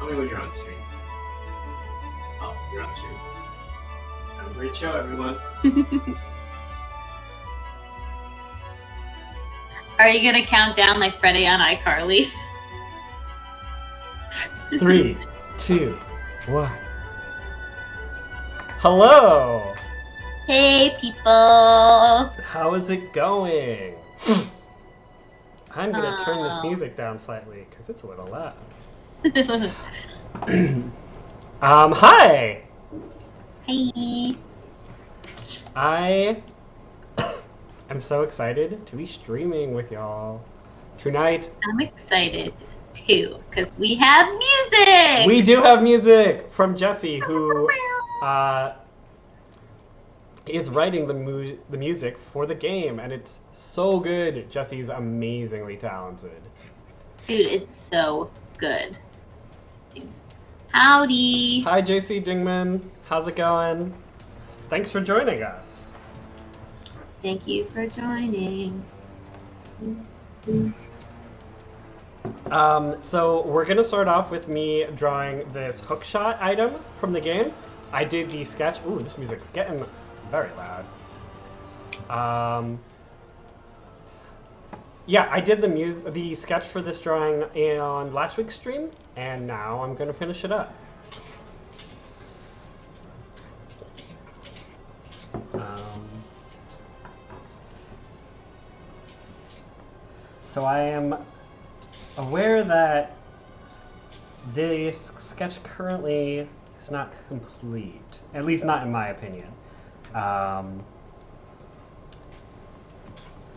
Tell me when you're on stream. Oh, you're on stream. Have a great show, everyone. Are you gonna count down like Freddie on iCarly? 3, 2, 1. Hello! Hey, people! How is it going? I'm gonna turn this music down slightly because it's a little loud. Hi! Hey! I am so excited to be streaming with y'all tonight. I'm excited too, because we have music! We do have music from Jesse, who is writing the music for the game, and it's so good. Jesse's amazingly talented. Dude, it's so good. Howdy! Hi, JC Dingman. How's it going? Thanks for joining us. Thank you for joining. So we're gonna start off with me drawing this hookshot item from the game. I did the sketch. Ooh, this music's getting very loud. Yeah, I did the sketch for this drawing on last week's stream, and now I'm gonna finish it up. So I am aware that this sketch currently is not complete, at least not in my opinion.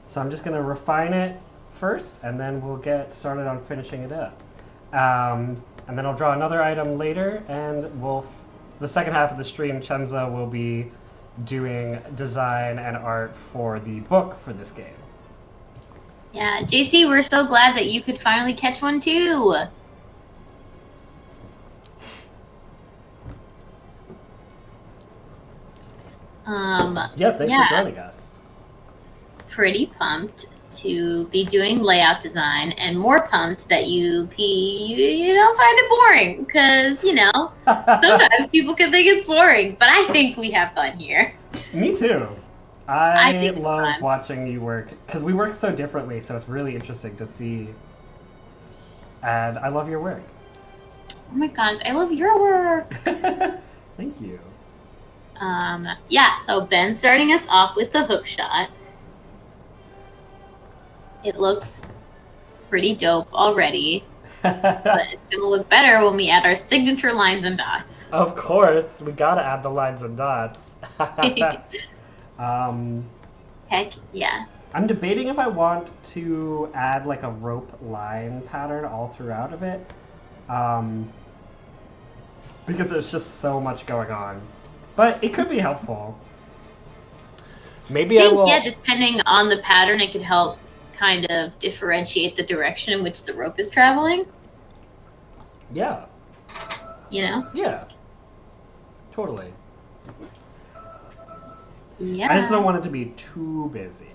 So I'm just going to refine it first, and then we'll get started on finishing it up. And then I'll draw another item later, and the second half of the stream, Chemza will be doing design and art for the book for this game. Yeah, JC, we're so glad that you could finally catch one too. Yeah, thanks for joining us. Pretty pumped to be doing layout design, and more pumped that you don't find it boring, because sometimes people can think it's boring, but I think we have fun here. Me too. I love watching you work, because we work so differently, so it's really interesting to see. And I love your work. Oh my gosh, I love your work. Thank you. Yeah, so Ben's starting us off with the hook shot. It looks pretty dope already, but it's going to look better when we add our signature lines and dots. Of course, we gotta add the lines and dots. Heck yeah. I'm debating if I want to add like a rope line pattern all throughout of it, because there's just so much going on. But it could be helpful. Maybe I will. Yeah, depending on the pattern, it could help kind of differentiate the direction in which the rope is traveling. Yeah. Yeah. Totally. Yeah. I just don't want it to be too busy.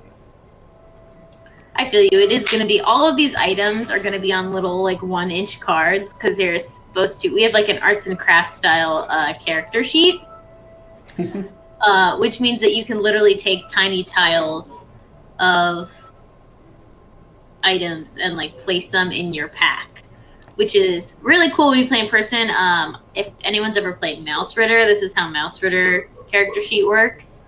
I feel you. It is going to be, all of these items are going to be on little 1-inch cards, because they're supposed to, we have an arts and crafts style character sheet, which means that you can literally take tiny tiles of items and place them in your pack, which is really cool when you play in person. If anyone's ever played Mouse Ritter, this is how Mouse Ritter character sheet works.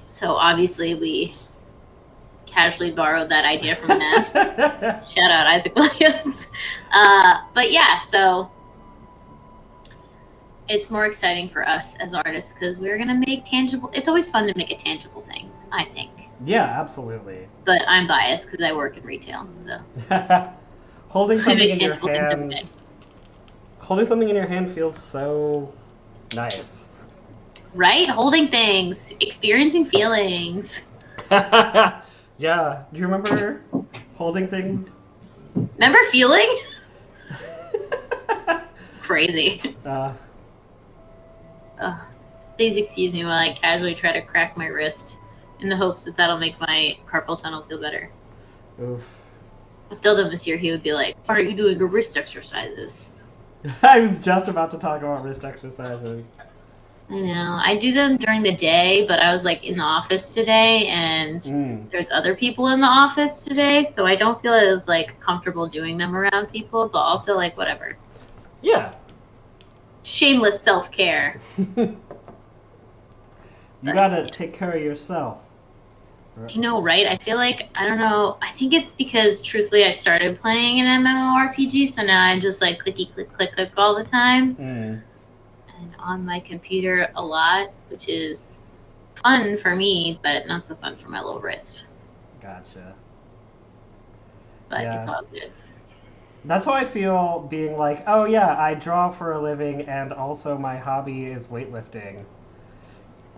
So obviously we casually borrowed that idea from Matt. Shout out Isaac Williams. But yeah, so it's more exciting for us as artists because we're going to make tangible. It's always fun to make a tangible thing, I think. Yeah, absolutely. But I'm biased because I work in retail, so. Holding something in your hand. Holding something in your hand feels so nice. Right? Holding things, experiencing feelings. Yeah. Do you remember holding things? Remember feeling? Crazy. Please excuse me while I casually try to crack my wrist in the hopes that that'll make my carpal tunnel feel better. Oof. If Dildon was here, he would be like, "Why aren't you doing your wrist exercises?" I was just about to talk about wrist exercises. I know. I do them during the day, but I was like in the office today, and there's other people in the office today, so I don't feel as like comfortable doing them around people. But also like whatever. Yeah. Shameless self-care. You gotta take care of yourself. I know, right? I feel like, I don't know, I think it's because, truthfully, I started playing an MMORPG, so now I'm just like clicky, click, click, click all the time. And on my computer a lot, which is fun for me, but not so fun for my little wrist. Gotcha. But Yeah. it's all good. That's how I feel being like, oh yeah, I draw for a living and also my hobby is weightlifting.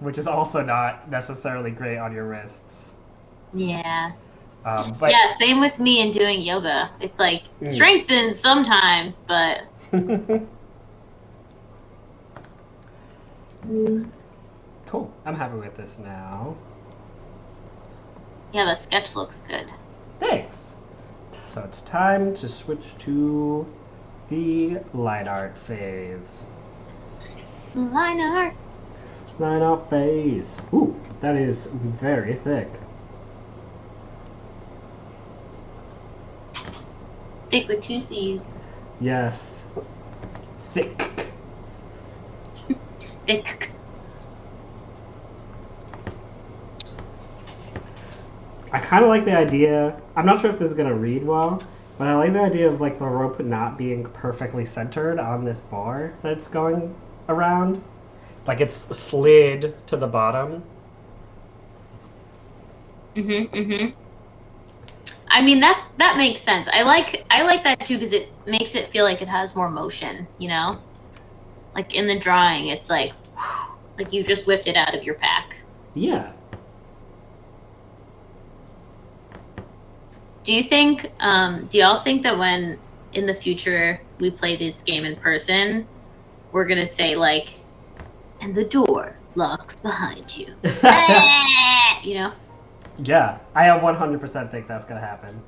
Which is also not necessarily great on your wrists. Yeah. But yeah, same with me and doing yoga. It's like strengthens sometimes, but cool. I'm happy with this now. yeah, the sketch looks good. Thanks. So it's time to switch to the line art phase. Line art. Line art phase. Ooh, that is very thick. Thick with 2 C's. Yes. Thick. Thick. I kind of like the idea. I'm not sure if this is going to read well, but I like the idea of like the rope not being perfectly centered on this bar that's going around. Like it's slid to the bottom. I mean, that makes sense. I like that too because it makes it feel like it has more motion, you know? Like in the drawing, it's like you just whipped it out of your pack. Yeah. Do you think, do y'all think that when in the future we play this game in person, we're gonna say like, and the door locks behind you? You know? Yeah, I 100% think that's gonna happen.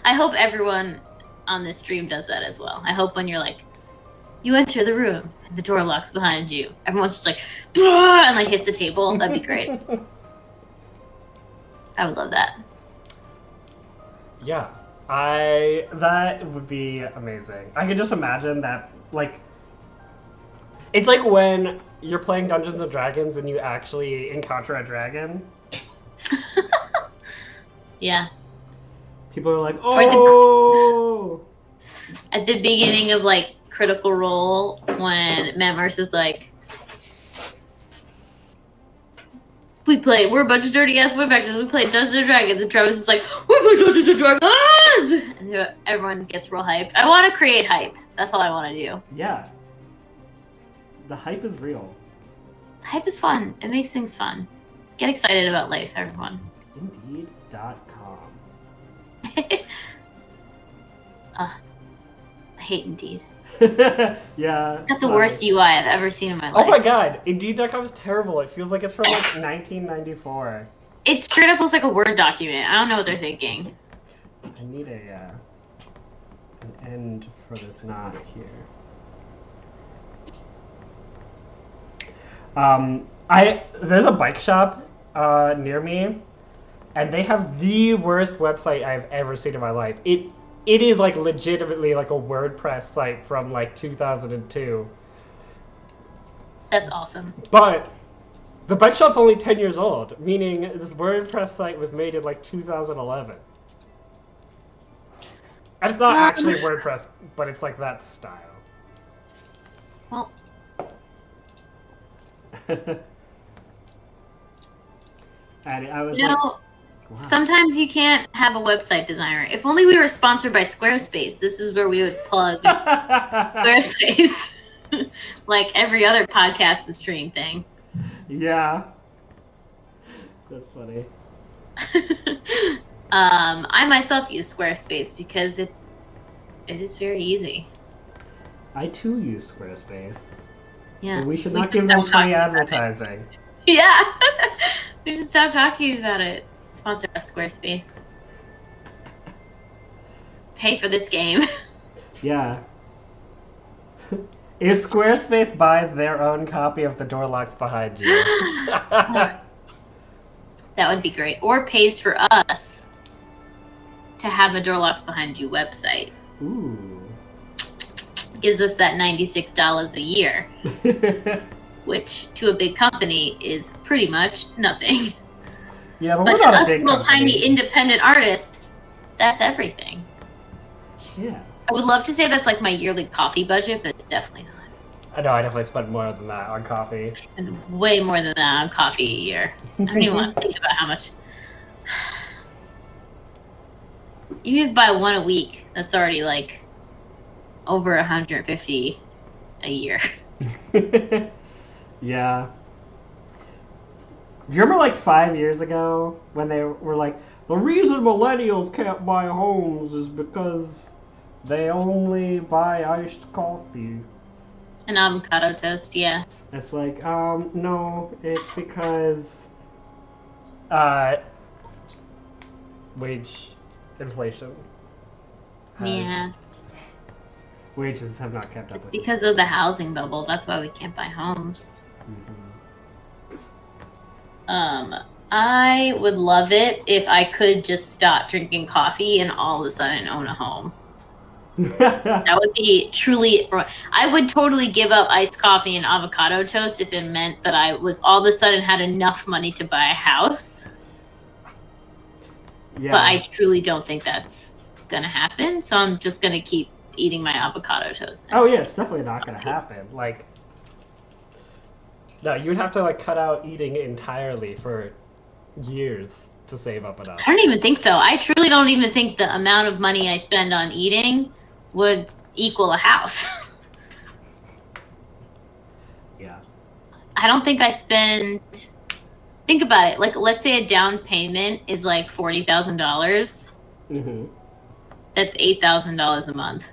I hope everyone on this stream does that as well. I hope when you're like, you enter the room and the door locks behind you, everyone's just like, and like hits the table. That'd be great. I would love that. Yeah, that would be amazing. I could just imagine that, like, it's like when you're playing Dungeons and Dragons and you actually encounter a dragon. Yeah. People are like, oh! At the beginning of, like, Critical Role, when Mammers is like, we're a bunch of dirty ass webactors, we play Dungeons and Dragons, and Travis is like, we play Dungeons and Dragons! And everyone gets real hyped. I want to create hype. That's all I want to do. Yeah. The hype is real. Hype is fun. It makes things fun. Get excited about life, everyone. Indeed.com. I hate Indeed. Yeah. That's the worst UI I've ever seen in my life. Oh my god, Indeed.com is terrible. It feels like it's from like 1994. It straight up looks like a Word document. I don't know what they're thinking. I need an end for this knot here. There's a bike shop near me, and they have the worst website I've ever seen in my life. It is like legitimately like a WordPress site from like 2002. That's awesome. But the bike shop's only 10 years old, meaning this WordPress site was made in like 2011. And it's not actually WordPress, but it's like that style. Well, And I was wow. Sometimes you can't have a website designer. If only we were sponsored by Squarespace. This is where we would plug Squarespace. Like every other podcast and stream thing. Yeah. That's funny. I myself use Squarespace because it is very easy. I too use Squarespace. Yeah. But we should not give them free advertising. Yeah. We should stop talking about it. Sponsor us, Squarespace. pay for this game. Yeah. If Squarespace buys their own copy of The Door Locks Behind You. That would be great. Or pays for us to have a Door Locks Behind You website. Ooh. Gives us that $96 a year, which to a big company is pretty much nothing. Yeah, but But we're to not a us big little company. tiny independent artists, that's everything. Yeah. I would love to say that's like my yearly coffee budget, but it's definitely not. I know, I definitely spend more than that on coffee. I spend way more than that on coffee a year. I don't even want to think about how much. Even if you buy one a week, that's already like over $150 a year. Yeah. Do you remember like 5 years ago when they were like, the reason millennials can't buy homes is because they only buy iced coffee. An avocado toast, yeah. It's like, no, it's because, wage inflation. Yeah. Wages have not kept up It's with because of the housing bubble. That's why we can't buy homes. I would love it if I could just stop drinking coffee and all of a sudden own a home. That would be truly. I would totally give up iced coffee and avocado toast if it meant that I was all of a sudden had enough money to buy a house. Yeah. But I truly don't think that's gonna happen. So I'm just gonna keep eating my avocado toast. Oh yeah, it's definitely not gonna happen. Like, no, you'd have to like cut out eating entirely for years to save up enough. I don't even think so. I truly don't even think the amount of money I spend on eating would equal a house. Yeah. I don't think I spend. Think about it. Like, let's say a down payment is like $40,000. Mm-hmm. That's $8,000 a month,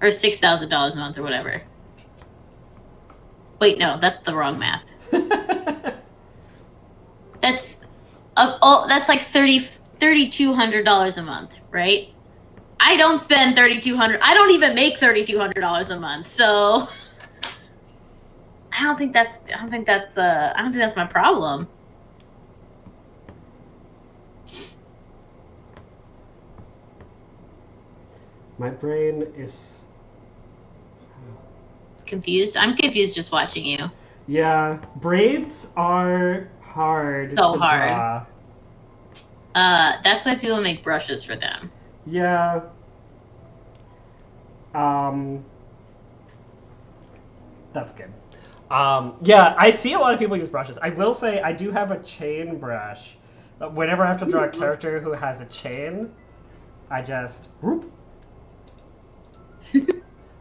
or $6,000 a month, or whatever. Wait, no, that's the wrong math. That's that's like $3,200 a month, right? I don't spend $3,200. I don't even make $3,200 a month, so I don't think that's my problem. My brain is Confused? I'm confused just watching you. Yeah, braids are hard So to hard. draw. That's why people make brushes for them. Yeah. That's good. Yeah, I see a lot of people use brushes. I will say I do have a chain brush. Whenever I have to draw a character who has a chain, I just whoop.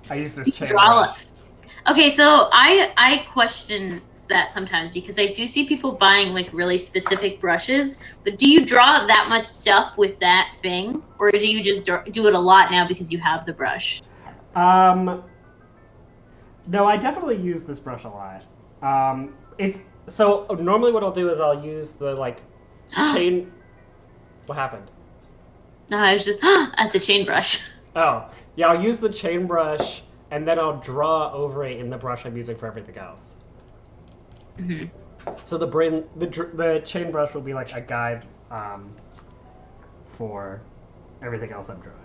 I use this chain brush. Okay, so I question that sometimes because I do see people buying like really specific brushes, but do you draw that much stuff with that thing, or do you just do it a lot now because you have the brush? No, I definitely use this brush a lot. It's so normally what I'll do is I'll use the like chain. What happened? No, I was just at the chain brush. Oh, yeah, I'll use the chain brush and then I'll draw over it in the brush I'm using for everything else. Mm-hmm. So the chain brush will be like a guide for everything else I'm drawing.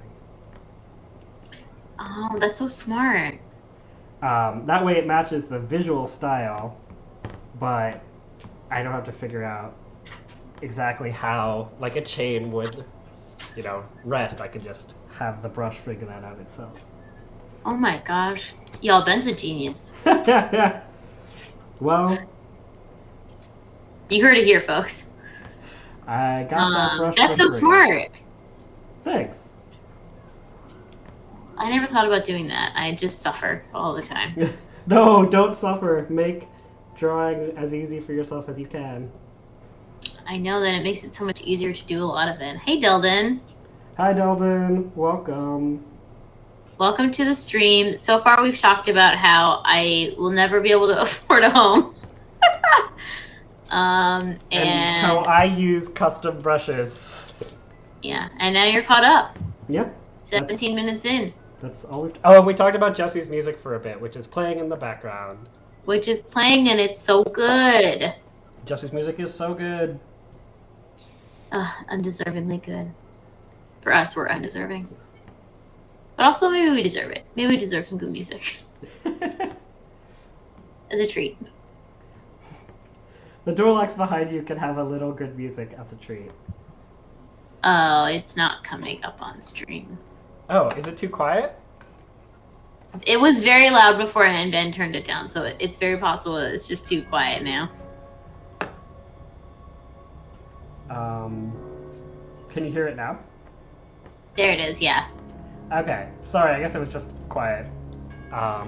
Oh, that's so smart. That way it matches the visual style, but I don't have to figure out exactly how like a chain would, rest. I could just have the brush figure that out itself. Oh my gosh. Y'all, Ben's a genius. Well, you heard it here, folks. I got that brush. That's so smart. Thanks. I never thought about doing that. I just suffer all the time. No, don't suffer. Make drawing as easy for yourself as you can. I know that it makes it so much easier to do a lot of it. Hey, Delden. Hi, Delden. Welcome. Welcome to the stream. So far, we've talked about how I will never be able to afford a home. And how I use custom brushes. Yeah, and now you're caught up. Yeah. 17 minutes in. That's all we've... Oh, and we talked about Jesse's music for a bit, which is playing in the background. Which is playing, and it's so good. Jesse's music is so good. Undeservingly good. For us, we're undeserving. But also, maybe we deserve it. Maybe we deserve some good music. As a treat. The door locks behind you can have a little good music as a treat. Oh, it's not coming up on stream. Oh, is it too quiet? It was very loud before, and Ben turned it down, so it's very possible that it's just too quiet now. Can you hear it now? There it is, yeah. Okay. Sorry, I guess it was just quiet. Brought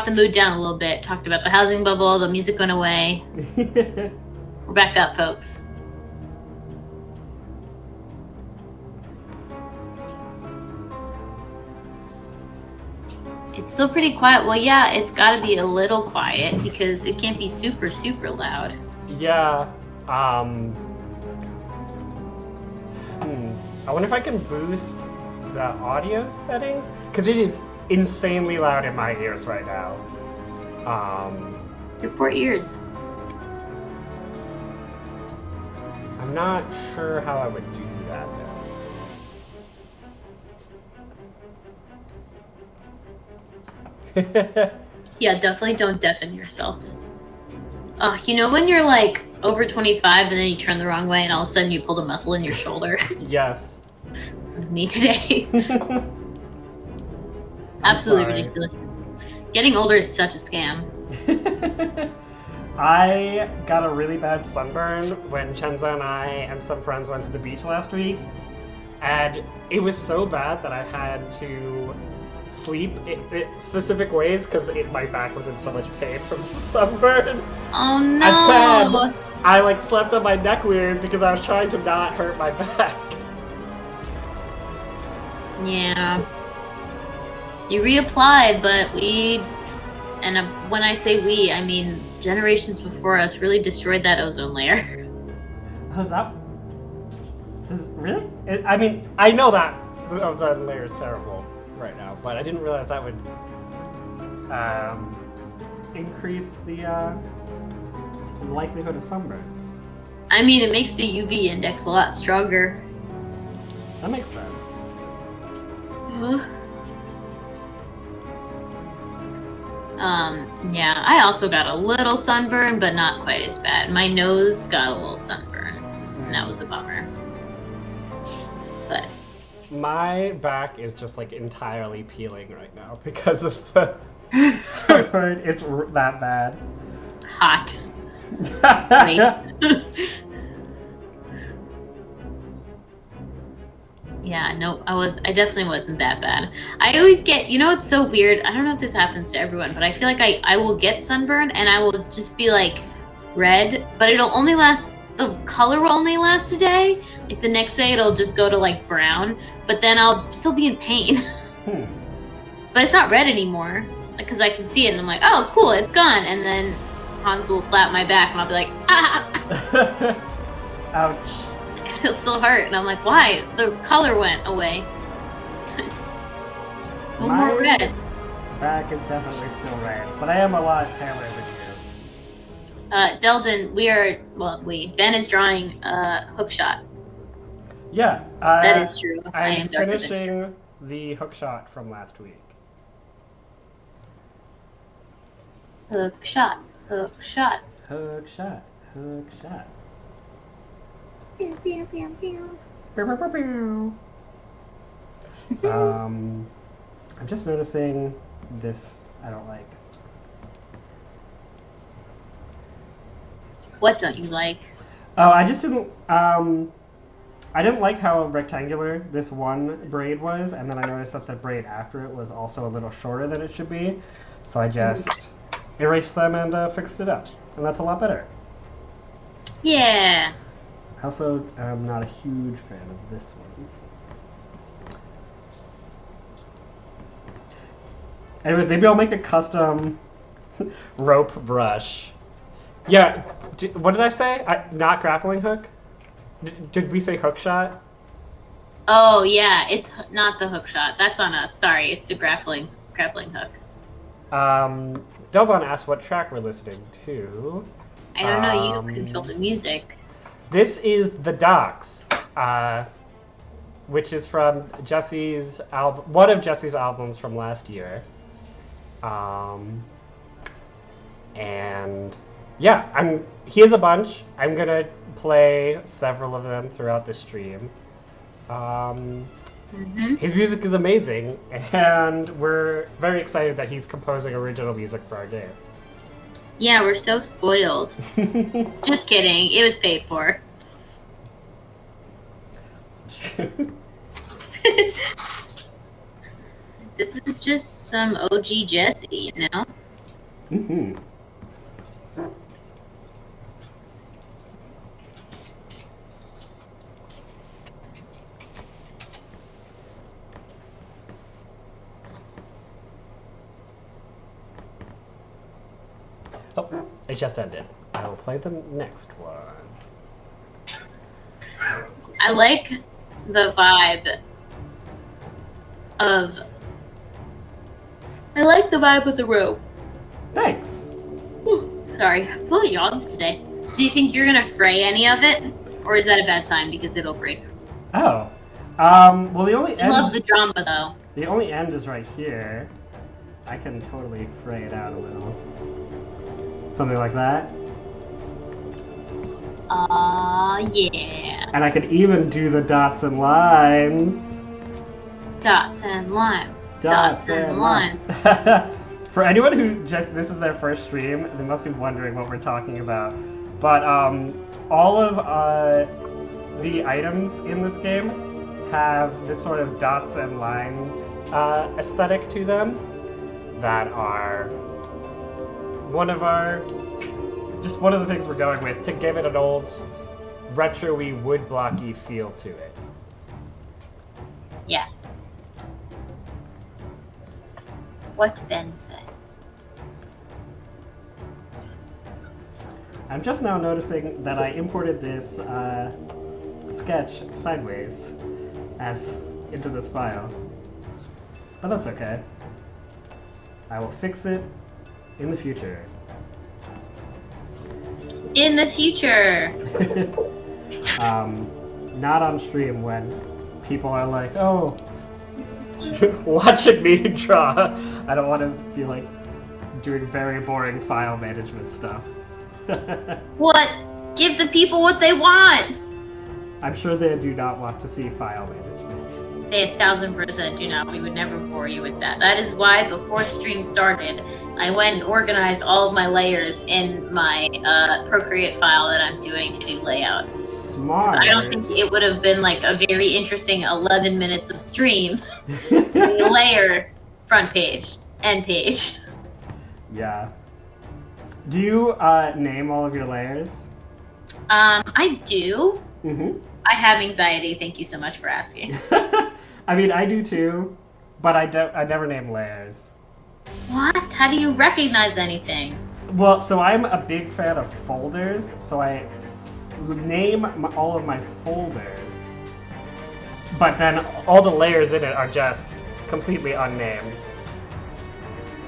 the mood down a little bit. Talked about the housing bubble, the music went away. We're back up, folks. It's still pretty quiet. Well, yeah, it's got to be a little quiet because it can't be super, super loud. Yeah. I wonder if I can boost the audio settings, because it is insanely loud in my ears right now. Your poor ears. I'm not sure how I would do that though. Yeah, definitely don't deafen yourself. You know when you're like over 25 and then you turn the wrong way and all of a sudden you pulled a muscle in your shoulder? Yes. This is me today. Absolutely sorry. ridiculous. Getting older is such a scam. I got a really bad sunburn when Chenza and I and some friends went to the beach last week. And it was so bad that I had to sleep in specific ways because my back was in so much pain from the sunburn. Oh no! And then I slept on my neck weird because I was trying to not hurt my back. Yeah. You reapplied, but when I say we, I mean generations before us really destroyed that ozone layer. How's that? Really? I mean, I know that the ozone layer is terrible right now, but I didn't realize that would increase the likelihood of sunburns. I mean, it makes the UV index a lot stronger. That makes sense. Yeah, I also got a little sunburn, but not quite as bad. My nose got a little sunburn, and that was a bummer. But my back is just entirely peeling right now because of the sunburn. It's that bad. hot. Great. Yeah, no, I definitely wasn't that bad. I always get, it's so weird. I don't know if this happens to everyone, but I feel like I will get sunburn and I will just be red, but it'll only last, the color will only last a day. The next day it'll just go to brown, but then I'll still be in pain. But it's not red anymore because I can see it and I'm like, oh, cool, it's gone. And then Hans will slap my back and I'll be like, ah! Ouch. It'll still hurt, and I'm like, why? The color went away. No more red. Back is definitely still red, but I am a lot paler than you. Delden, Ben is drawing hook shot. Yeah. That is true. I I'm am darker than you. finishing the hook shot from last week. Hook shot. Hook shot. Hook shot. Hook shot. Pew, pew, pew, pew. I'm just noticing this I don't like. What don't you like? Oh, I just didn't I didn't like how rectangular this one braid was, and then I noticed that the braid after it was also a little shorter than it should be. So I just erased them and fixed it up. And that's a lot better. Yeah. I also am not a huge fan of this one. Anyways, maybe I'll make a custom rope brush. Yeah, what did I say? Not grappling hook? Did we say hook shot? Oh yeah, it's not the hook shot. That's on us. Sorry, it's the grappling hook. Delvon asked what track we're listening to. I don't know. You control the music. This is The Docks, which is from Jesse's album, one of Jesse's albums from last year. And yeah, he has a bunch. I'm gonna play several of them throughout the stream. His music is amazing, and we're very excited that he's composing original music for our game. Yeah, we're so spoiled. Just kidding. It was paid for. This is just some OG Jesse, you know? Mm-hmm. Oh, it just ended. I will play the next one. I like the vibe of the rope. Thanks. Whew, sorry, I'm full of yawns today. Do you think you're gonna fray any of it? Or is that a bad sign because it'll break? Oh. Well, the only I love the drama though. The only end is right here. I can totally fray it out a little. Something like that. Yeah. And I could even do the dots and lines. Dots and lines. Dots and lines. For anyone who this is their first stream, they must be wondering what we're talking about. But all of the items in this game have this sort of dots and lines aesthetic to them that are one of the things we're going with to give it an old retro-y wood blocky feel to it. Yeah. What Ben said. I'm just now noticing that I imported this sketch sideways into this file. But that's okay. I will fix it in the future. In the future. Not on stream when people are like, oh, watching me draw. I don't want to be like doing very boring file management stuff. What? Give the people what they want. I'm sure they do not want to see file management. They 1000% do not. We would never bore you with that. That is why before stream started, I went and organized all of my layers in my Procreate file that I'm doing to do layout. Smart. I don't think it would have been like a very interesting 11 minutes of stream. Layer, front page, end page. Yeah. Do you name all of your layers? I do. Mm-hmm. I have anxiety. Thank you so much for asking. I mean, I do too, but I never name layers. What? How do you recognize anything? Well, so I'm a big fan of folders, so I name all of my folders, but then all the layers in it are just completely unnamed.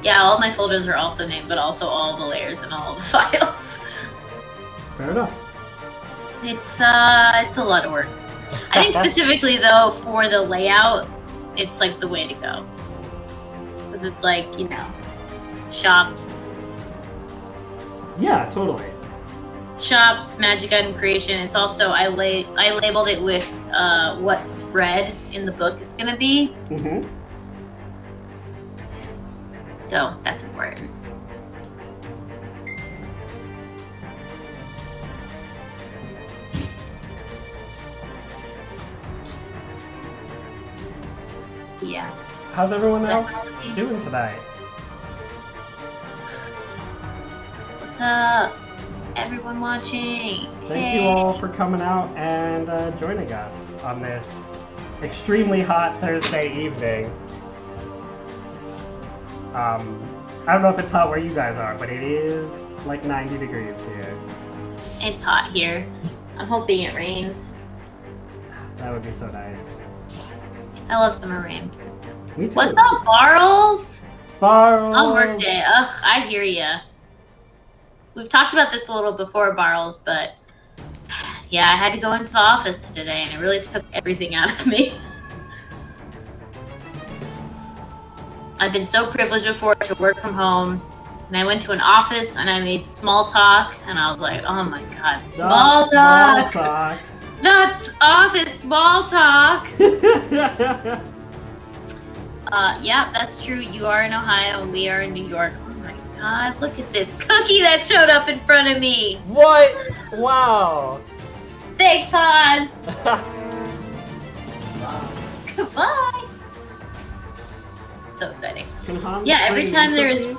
Yeah, all my folders are also named, but also all the layers and all the files. Fair enough. It's a lot of work. I think specifically though for the layout, it's like the way to go. Because it's like, you know, shops. Yeah, totally. Shops, magic item creation. It's also I labeled it with what spread in the book it's gonna be. Mm-hmm. So that's important. Yeah. How's everyone else Definitely. doing tonight? What's up, everyone watching? Thank you all for coming out and joining us on this extremely hot Thursday evening. I don't know if it's hot where you guys are, but it is like 90 degrees here. It's hot here. I'm hoping it rains. That would be so nice. I love summer rain. Me too. What's up, Barles? Barles? On work day. Ugh, I hear ya. We've talked about this a little before, Barles, but yeah, I had to go into the office today, and it really took everything out of me. I've been so privileged before to work from home, and I went to an office and I made small talk, and I was like, oh my god, small talk! Small talk. Not office small talk! Yeah, that's true. You are in Ohio and we are in New York. Oh my god, look at this cookie that showed up in front of me! What? Wow. Thanks, Hans! Goodbye! So exciting. Yeah, every time there is...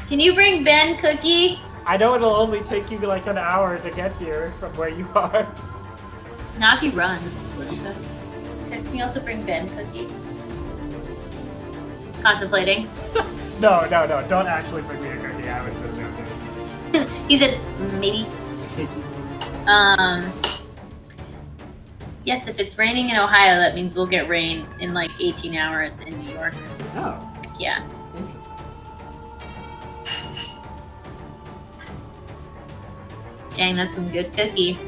Can you bring Ben cookie? I know it'll only take you like an hour to get here from where you are. Not if he runs. What'd you say? He said, can you also bring Ben cookie? Contemplating. No, don't actually bring me a cookie. I was just joking. He said, maybe. Yes, if it's raining in Ohio, that means we'll get rain in like 18 hours in New York. Oh. Heck yeah. Interesting. Dang, that's some good cookie.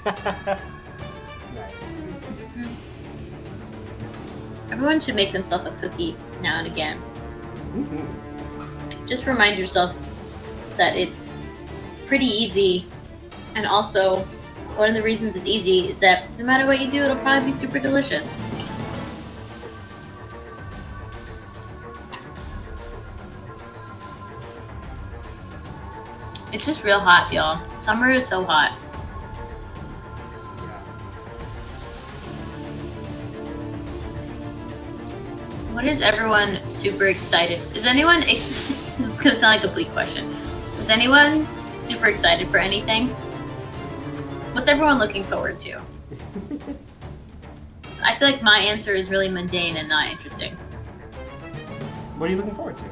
Nice. Everyone should make themselves a cookie now and again. Mm-hmm. Just remind yourself that it's pretty easy, and also one of the reasons it's easy is that no matter what you do, it'll probably be super delicious. It's just real hot, y'all. Summer is so hot. What is everyone super excited? Is anyone... This is going to sound like a bleak question. Is anyone super excited for anything? What's everyone looking forward to? I feel like my answer is really mundane and not interesting. What are you looking forward to?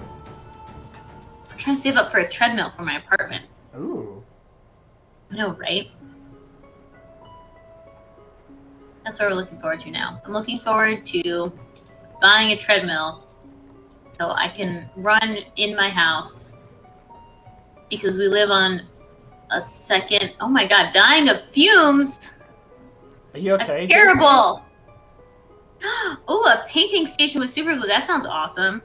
I'm trying to save up for a treadmill for my apartment. Ooh. I know, right? That's what we're looking forward to now. I'm looking forward to buying a treadmill so I can run in my house because we live on a second... Oh my god, dying of fumes! Are you okay? That's terrible! Oh, a painting station with super glue. That sounds awesome.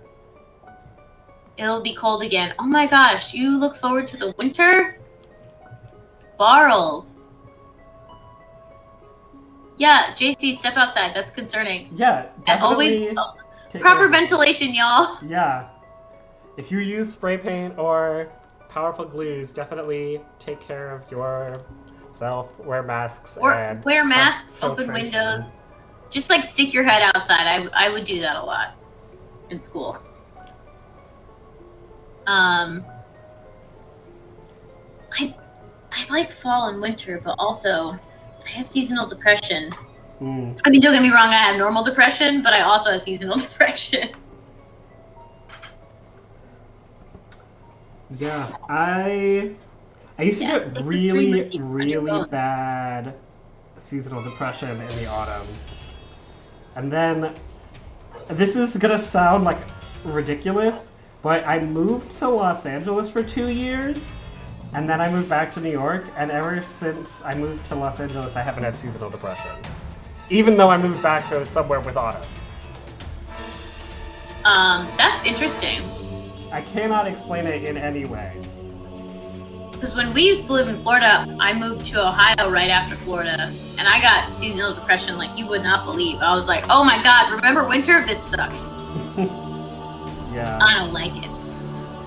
It'll be cold again. Oh my gosh, you look forward to the winter? Barles. Yeah, JC, step outside. That's concerning. Yeah, definitely. Always proper ventilation, y'all. Yeah. If you use spray paint or powerful glues, definitely take care of yourself. Wear masks. Or and wear masks, open filtration. windows. Just like stick your head outside. I would do that a lot in school. I like fall and winter, but also I have seasonal depression. Mm. I mean, don't get me wrong, I have normal depression, but I also have seasonal depression. Yeah, I used to Yeah, get take the stream with you on your really phone. bad seasonal depression in the autumn. And then, this is gonna sound like ridiculous, but I moved to Los Angeles for 2 years, and then I moved back to New York, and ever since I moved to Los Angeles, I haven't had seasonal depression. Even though I moved back to somewhere with autumn. That's interesting. I cannot explain it in any way. Because when we used to live in Florida, I moved to Ohio right after Florida, and I got seasonal depression like you would not believe. I was like, oh my god, remember winter? This sucks. Yeah. I don't like it.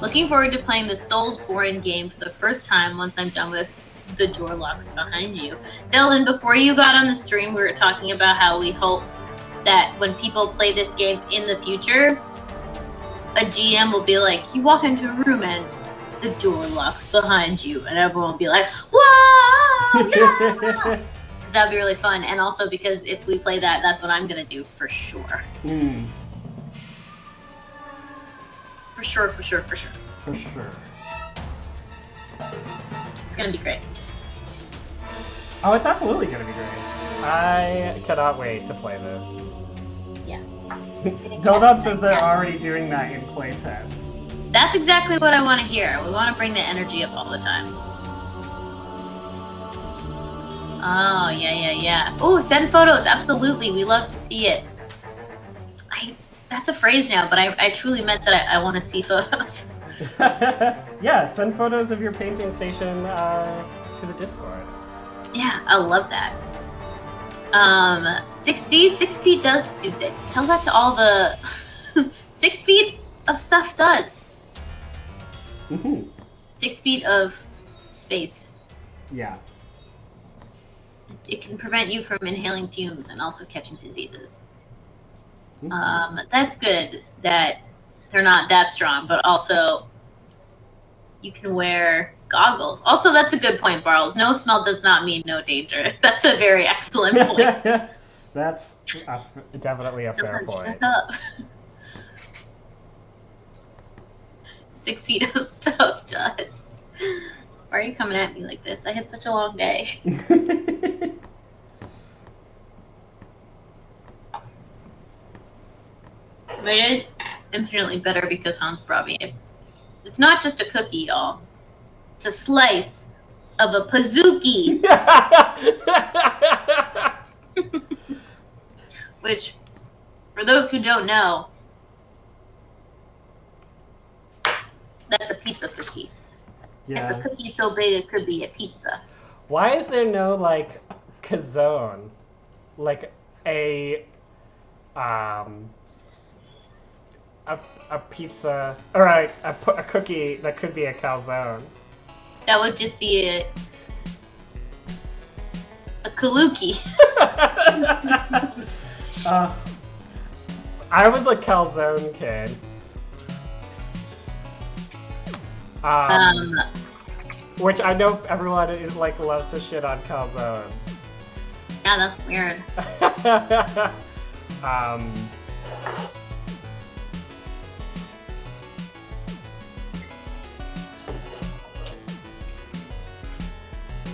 Looking forward to playing the Soulsborne game for the first time once I'm done with the door locks behind you. Dylan, before you got on the stream, we were talking about how we hope that when people play this game in the future, a GM will be like, you walk into a room and the door locks behind you, and everyone will be like, whoa! Yeah! Because that would be really fun, and also because if we play that, that's what I'm going to do for sure. Mm. For sure, for sure, for sure. For sure. It's going to be great. Oh, it's absolutely gonna be great. I cannot wait to play this. Yeah. Donut says they're already doing that in playtests. That's exactly what I want to hear. We want to bring the energy up all the time. Oh, yeah. Oh, send photos. Absolutely. We love to see it. That's a phrase now, but I truly meant that I want to see photos. Yeah, send photos of your painting station to the Discord. Yeah, I love that. 6 feet does do things. Tell that to all the 6 feet of stuff does. 6 feet of space. Yeah. It can prevent you from inhaling fumes and also catching diseases. That's good that they're not that strong, but also you can wear goggles. Also, that's a good point, Barles. No smell does not mean no danger. That's a very excellent point. That's definitely a fair point. Shut up. 6 feet of stuff does. Why are you coming at me like this? I had such a long day. But it is infinitely better because Hans brought me it. It's not just a cookie, y'all. It's a slice of a pizookie. Which, for those who don't know, that's a pizza cookie. Yeah. It's a cookie so big it could be a pizza. Why is there no, like, calzone? Like, a pizza, or a cookie that could be a calzone. That would just be a kaluki. I was a calzone kid. Which I know everyone is like loves to shit on calzone. Yeah, that's weird.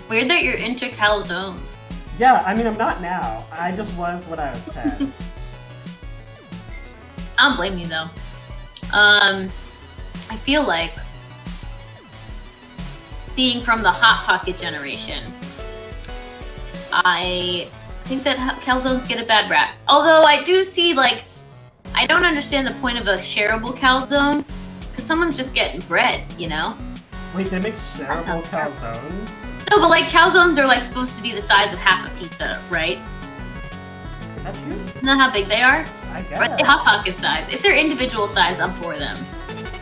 Weird that you're into calzones. Yeah, I mean, I'm not now. I just was when I was 10. I don't blame you though. I feel like being from the Hot Pocket generation, I think that calzones get a bad rap. Although I do see, like, I don't understand the point of a shareable calzone, because someone's just getting bread, you know? Wait, they make shareable calzones? No, but like calzones are like supposed to be the size of half a pizza, right? Is that true? Isn't that how big they are? I guess. Or are they Hot Pocket size? If they're individual size, I'm for them.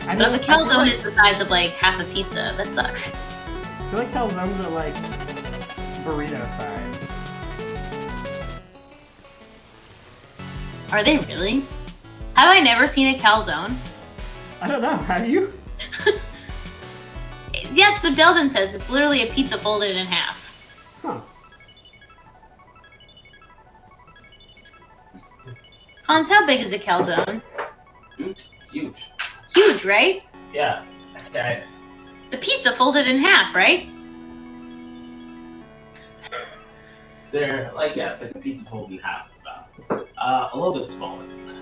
I But mean, if a calzone is the size of like half a pizza, that sucks. I feel like calzones are like burrito size. Are they really? Have I never seen a calzone? I don't know, have you? Yeah, that's what Delvin says. It's literally a pizza folded in half. Huh. Hans, how big is a calzone? Huge. Huge, right? Yeah. Okay. The pizza folded in half, right? They're like, yeah, it's like a pizza folded in half. About. A little bit smaller than that.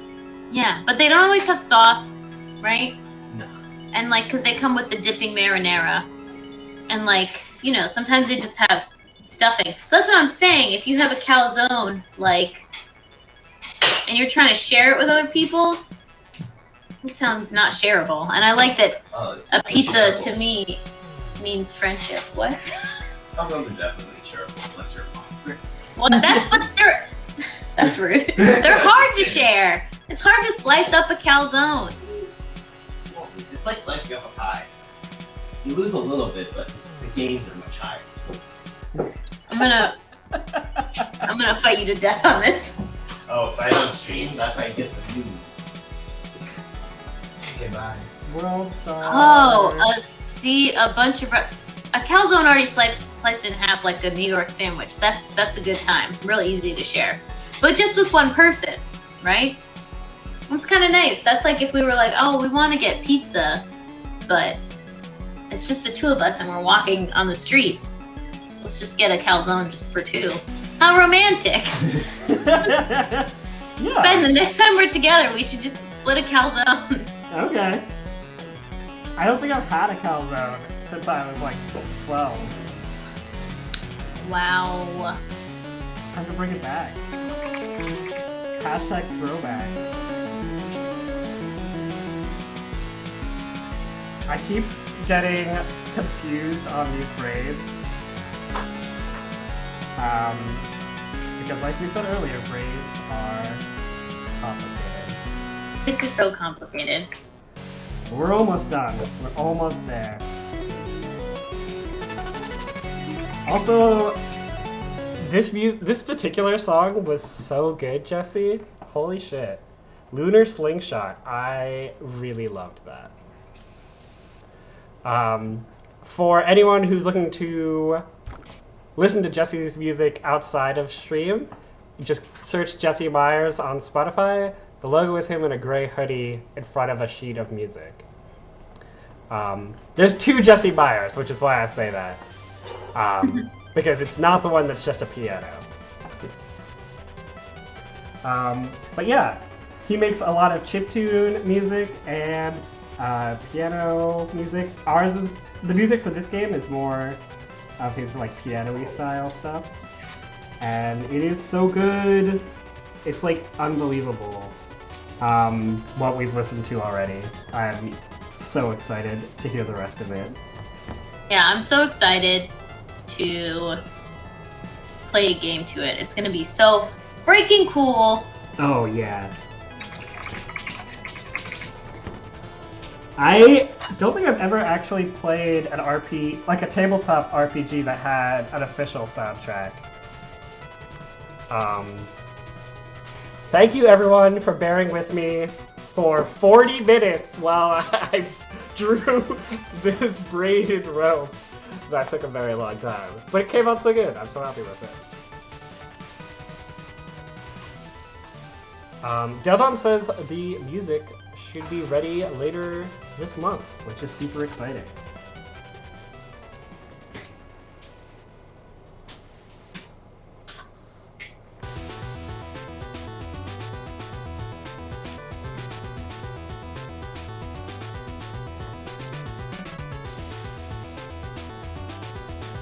Yeah, but they don't always have sauce, right? No. And like, cause they come with the dipping marinara. And like, you know, sometimes they just have stuffing. That's what I'm saying. If you have a calzone, like, and you're trying to share it with other people, it sounds not shareable. And I like that a pizza shareable. to me means friendship. What? Calzones are definitely shareable unless you're a monster. Well, that's rude. They're hard to share. It's hard to slice up a calzone. Well, it's like slicing up a pie. You lose a little bit, but the gains are much higher. I'm gonna fight you to death on this. Oh, fight on stream? That's how you get the news. Okay, bye. World Star. Oh, a bunch of a calzone already sliced in half like a New York sandwich. That's a good time. Really easy to share, but just with one person, right? That's kind of nice. That's like if we were like, oh, we want to get pizza, but it's just the two of us and we're walking on the street. Let's just get a calzone just for two. How romantic. Yeah. Ben, the next time we're together, we should just split a calzone. Okay. I don't think I've had a calzone since I was like 12. Wow. Time to bring it back. Hashtag throwback. I keep getting confused on these braids. Because like we said earlier, braids are complicated. It's just so complicated. We're almost done. We're almost there. Also, this particular song was so good, Jesse. Holy shit. Lunar Slingshot. I really loved that. For anyone who's looking to listen to Jesse's music outside of stream, just search Jesse Myers on Spotify. The logo is him in a gray hoodie in front of a sheet of music. There's two Jesse Myers, which is why I say that. Because it's not the one that's just a piano. But yeah, he makes a lot of chiptune music and piano music. The music for this game is more of his like piano-y style stuff. And it is so good. It's like unbelievable what we've listened to already. I'm so excited to hear the rest of it. Yeah, I'm so excited to play a game to it. It's gonna be so freaking cool. Oh yeah. I don't think I've ever actually played an like a tabletop RPG that had an official soundtrack. Thank you everyone for bearing with me for 40 minutes while I drew this braided rope. That took a very long time. But it came out so good. I'm so happy with it. Deldon says the music should be ready later this month, which is super exciting.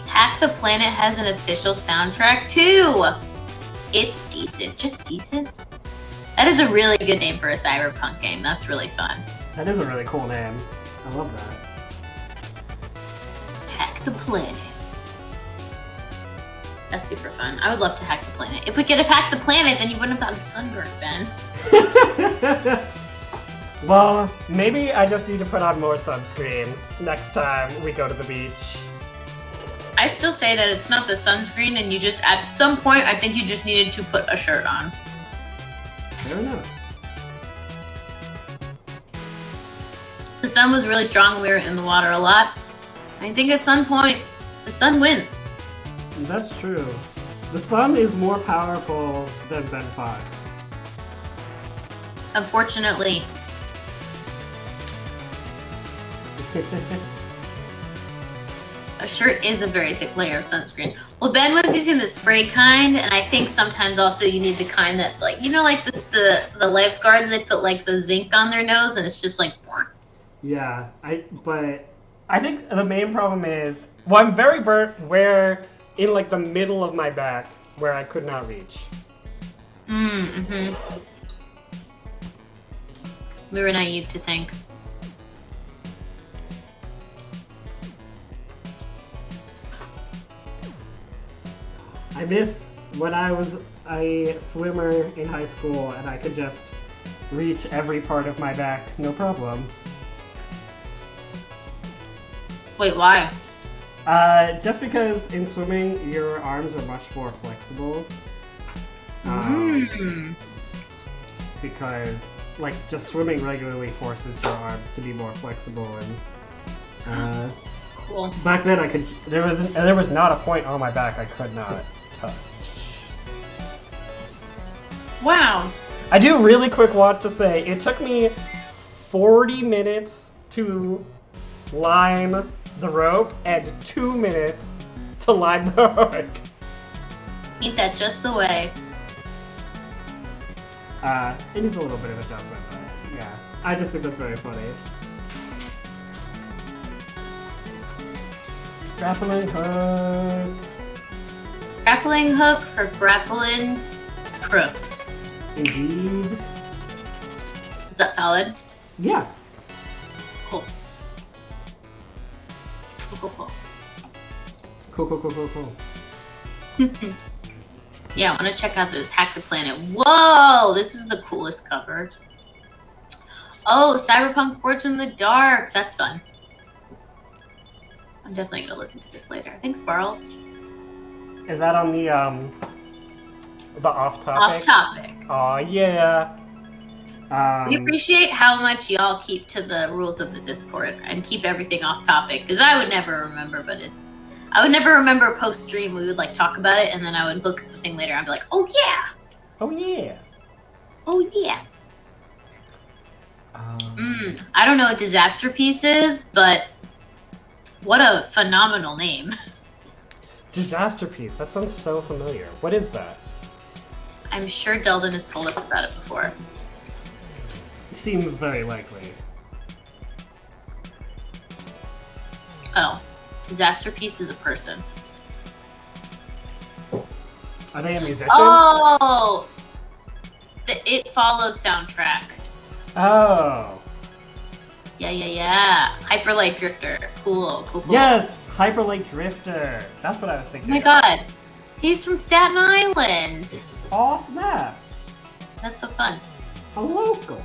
Hack the Planet has an official soundtrack too. It's decent, just decent. That is a really good name for a cyberpunk game. That's really fun. That is a really cool name. I love that. Hack the Planet. That's super fun. I would love to hack the planet. If we could have hacked the planet, then you wouldn't have gotten sunburned, Ben. Well, maybe I just need to put on more sunscreen next time we go to the beach. I still say that it's not the sunscreen, and you just, at some point, I think you just needed to put a shirt on. Fair enough. The sun was really strong when we were in the water a lot. I think at some point, the sun wins. That's true. The sun is more powerful than Ben Fox. Unfortunately. A shirt is a very thick layer of sunscreen. Well, Ben was using the spray kind, and I think sometimes also you need the kind that's like, you know, like the lifeguards, they put like the zinc on their nose, and it's just like... Yeah, but I think the main problem is, well, I'm very burnt where in like the middle of my back where I could not reach. Mm-hmm. We were naive to think. I miss when I was a swimmer in high school and I could just reach every part of my back, no problem. Wait, why? Just because in swimming your arms are much more flexible. Because like just swimming regularly forces your arms to be more flexible, and cool. Back then I could. There was not a point on my back I could not touch. Wow. I do really quick want to say it took me 40 minutes to line the rope and 2 minutes to line the hook. Ain't that just the way? It needs a little bit of adjustment, but yeah. I just think that's very funny. Grappling hook. Grappling hook for grappling crooks. Indeed. Is that solid? Yeah. Cool. Cool. Cool. Yeah, I want to check out this Hacker Planet. Whoa! This is the coolest cover. Oh, Cyberpunk Forged in the Dark. That's fun. I'm definitely going to listen to this later. Thanks, Barles. Is that on the off-topic? Off-topic. Aw, yeah. We appreciate how much y'all keep to the rules of the Discord and keep everything off-topic, because I would never remember, I would never remember post-stream. We would, like, talk about it, and then I would look at the thing later and I'd be like, oh, yeah! Oh, yeah. Oh, yeah. I don't know what Disaster Piece is, but what a phenomenal name. Disaster Piece. That sounds so familiar. What is that? I'm sure Delden has told us about it before. Seems very likely. Oh. Disaster Piece is a person. Are they a musician? Oh! The It Follows soundtrack. Oh. Yeah. Hyper Light Drifter. Cool. Yes! Hyper Light Drifter. That's what I was thinking. Oh my god. He's from Staten Island. Oh, snap. That's so fun. A local.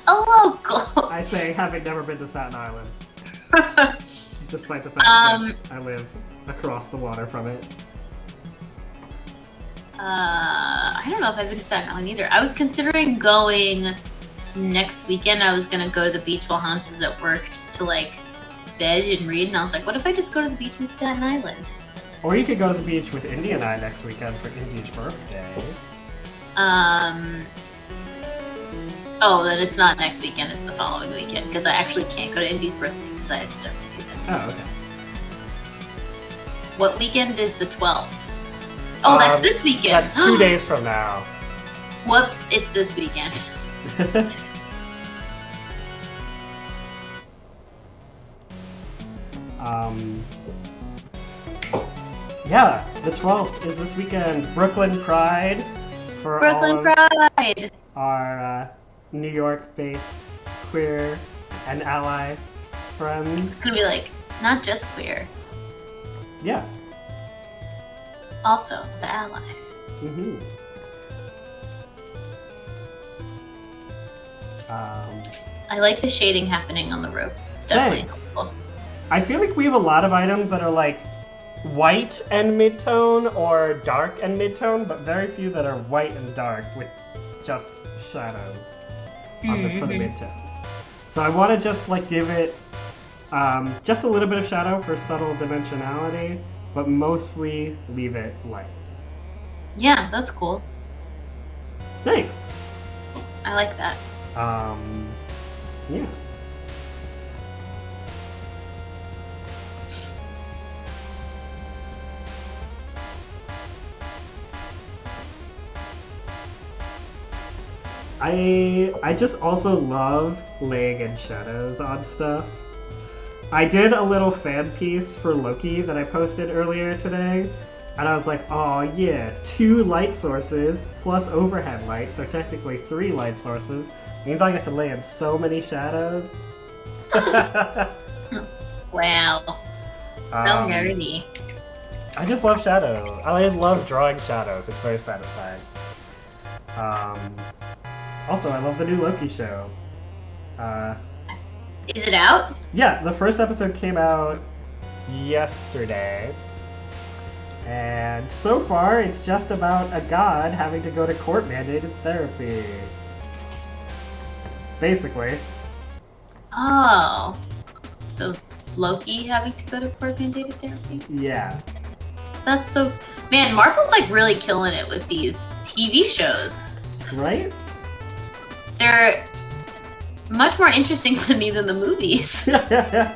A local. I say, having never been to Staten Island. Despite the fact that I live across the water from it. I don't know if I've been to Staten Island either. I was considering going next weekend. I was gonna go to the beach while Hans is at work just to like veg and read, and I was like, what if I just go to the beach in Staten Island? Or you could go to the beach with Indy and I next weekend for Indy's birthday. Oh, then it's not next weekend, it's the following weekend, because I actually can't go to Indy's birthday because I have stuff to do then. Oh, okay. What weekend is the 12th? Oh, that's this weekend! That's 2 days from now. Whoops, it's this weekend. Yeah, the 12th is this weekend. Brooklyn Pride for Brooklyn all of Pride! our New York-based queer and ally friends. It's gonna be like, not just queer, Yeah. also the allies. Mm-hmm. I like the shading happening on the ropes. It's definitely Thanks. helpful. I feel like we have a lot of items that are like white and mid-tone or dark and mid-tone, but very few that are white and dark with just shadow for the mid-tone. So I want to just like give it just a little bit of shadow for subtle dimensionality, but mostly leave it light. Yeah, that's cool. Thanks. I like that. Yeah. I just also love laying in shadows on stuff. I did a little fan piece for Loki that I posted earlier today, and I was like, oh yeah, 2 light sources plus overhead light, so technically 3 light sources, means I get to lay in so many shadows. Wow. So nerdy. I just love shadow. I love drawing shadows. It's very satisfying. Also, I love the new Loki show. Is it out? Yeah, the first episode came out yesterday. And so far, it's just about a god having to go to court-mandated therapy. Basically. Oh. So Loki having to go to court-mandated therapy? Yeah. That's so... Man, Marvel's like really killing it with these TV shows. Right? They're much more interesting to me than the movies. Yeah,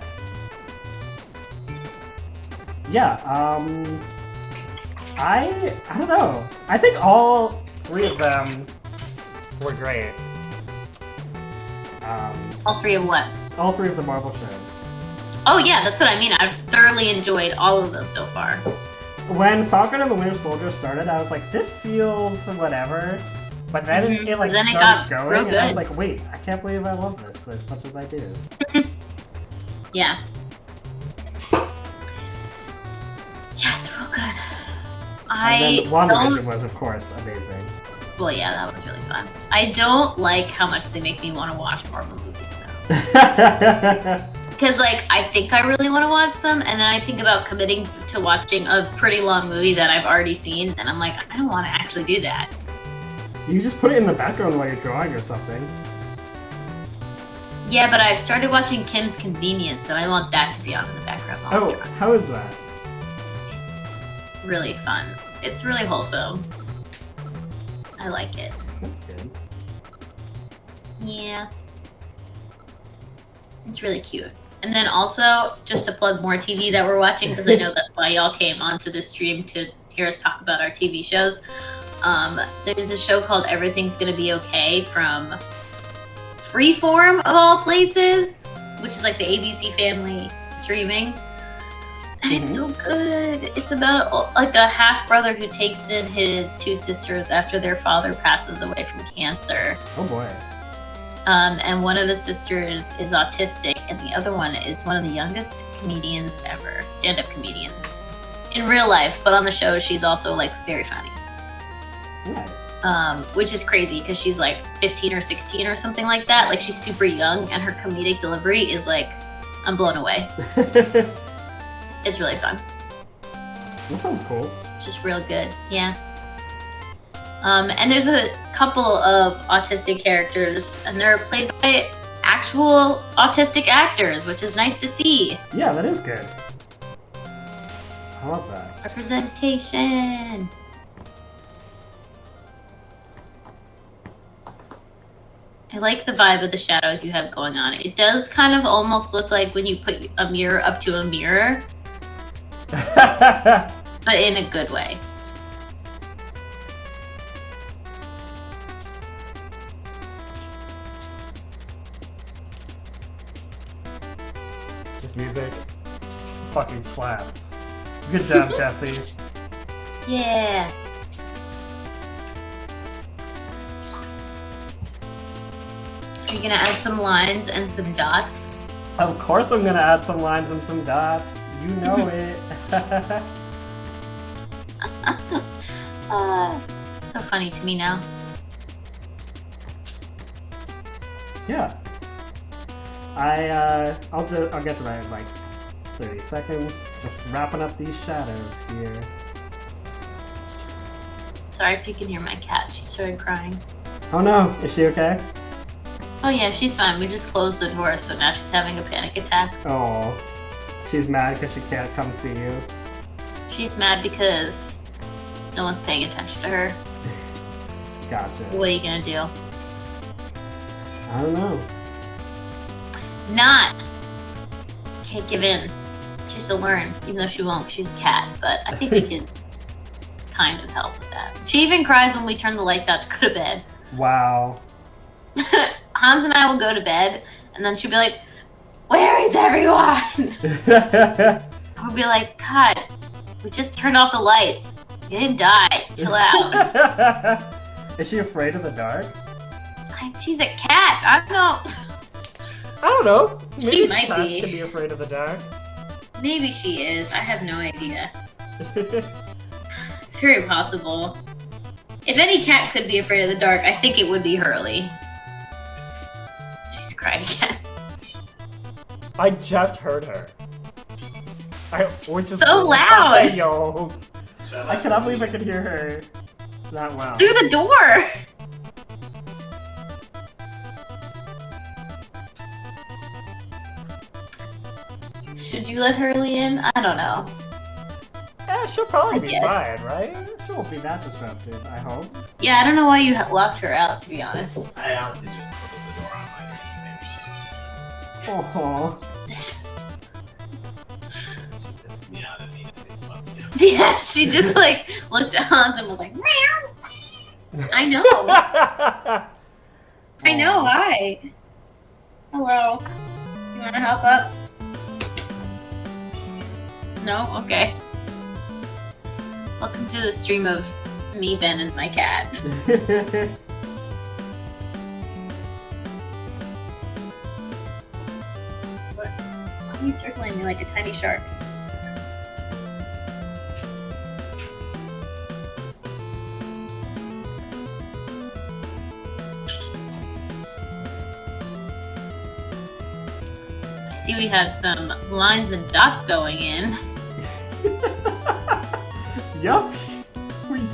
I don't know. I think all 3 of them were great. All 3 of what? All 3 of the Marvel shows. Oh yeah, that's what I mean. I've thoroughly enjoyed all of them so far. When Falcon and the Winter Soldier started, I was like, this feels whatever. But then it like Then it started got going, real and I was good. like, wait, I can't believe I love this as much as I do. Yeah. Yeah, it's real good. And then WandaVision was, of course, amazing. Well, yeah, that was really fun. I don't like how much they make me want to watch Marvel movies now. Because, like, I think I really want to watch them, and then I think about committing to watching a pretty long movie that I've already seen, and I'm like, I don't want to actually do that. You just put it in the background while you're drawing or something. Yeah, but I've started watching Kim's Convenience, and I want that to be on in the background while I'm Oh, drawing. how is that? It's really fun. It's really wholesome. I like it. That's good. Yeah. It's really cute. And then also, just to plug more TV that we're watching, because I know that's why y'all came onto this stream to hear us talk about our TV shows. There's a show called Everything's Gonna Be Okay from Freeform, of all places, which is like the ABC Family streaming. And it's so good. It's about like a half-brother who takes in his 2 sisters after their father passes away from cancer. Oh boy. And one of the sisters is autistic, and the other one is one of the youngest comedians ever, stand-up comedians. In real life, but on the show, she's also, like, very funny. Nice. Which is crazy, because she's, like, 15 or 16 or something like that. Like, she's super young, and her comedic delivery is, like, I'm blown away. It's really fun. That sounds cool. It's just real good, yeah. And there's a couple of autistic characters, and they're played by actual autistic actors, which is nice to see. Yeah, that is good. I love that. Representation. I like the vibe of the shadows you have going on. It does kind of almost look like when you put a mirror up to a mirror, but in a good way. This music fucking slaps. Good job, Jesse. Yeah. Are you gonna add some lines and some dots? Of course I'm gonna add some lines and some dots. You know it. So funny to me now. Yeah. I'll get to that in like 30 seconds. Just wrapping up these shadows here. Sorry if you can hear my cat. She started crying. Oh no, is she okay? Oh yeah, she's fine. We just closed the door, so now she's having a panic attack. Oh, she's mad because she can't come see you. She's mad because no one's paying attention to her. Gotcha. What are you gonna do? I don't know. Not. Can't give in. She has to learn, even though she won't. She's a cat, but I think we can kind of help with that. She even cries when we turn the lights out to go to bed. Wow. Hans and I will go to bed, and then she'll be like, "Where is everyone?" We'll be like, "God, we just turned off the lights. You didn't die. Chill out." Is she afraid of the dark? She's a cat. I I don't know. She Maybe might cats be. can be afraid of the dark. don't. Maybe she is. I have no idea. It's very possible. If any cat could be afraid of the dark, I think it would be Hurley. She's cried again. I just heard her. Which is So loud! Yo. I cannot believe I could hear her that well. Through the door! Should you let Hurley in? I don't know. Yeah, she'll probably I be guess. fine, right? She won't be that disruptive, I hope. Yeah, I don't know why you locked her out, to be honest. I honestly just closed the door on my instinct. Oh. She just meowed at me to say fuck you. Yeah, she just like looked at Hans and was like, meow. I know. I know. Hi. Hello. You want to help up? No? Okay. Welcome to the stream of me, Ben, and my cat. What? Why are you circling me like a tiny shark? I see we have some lines and dots going in. Yup, we do.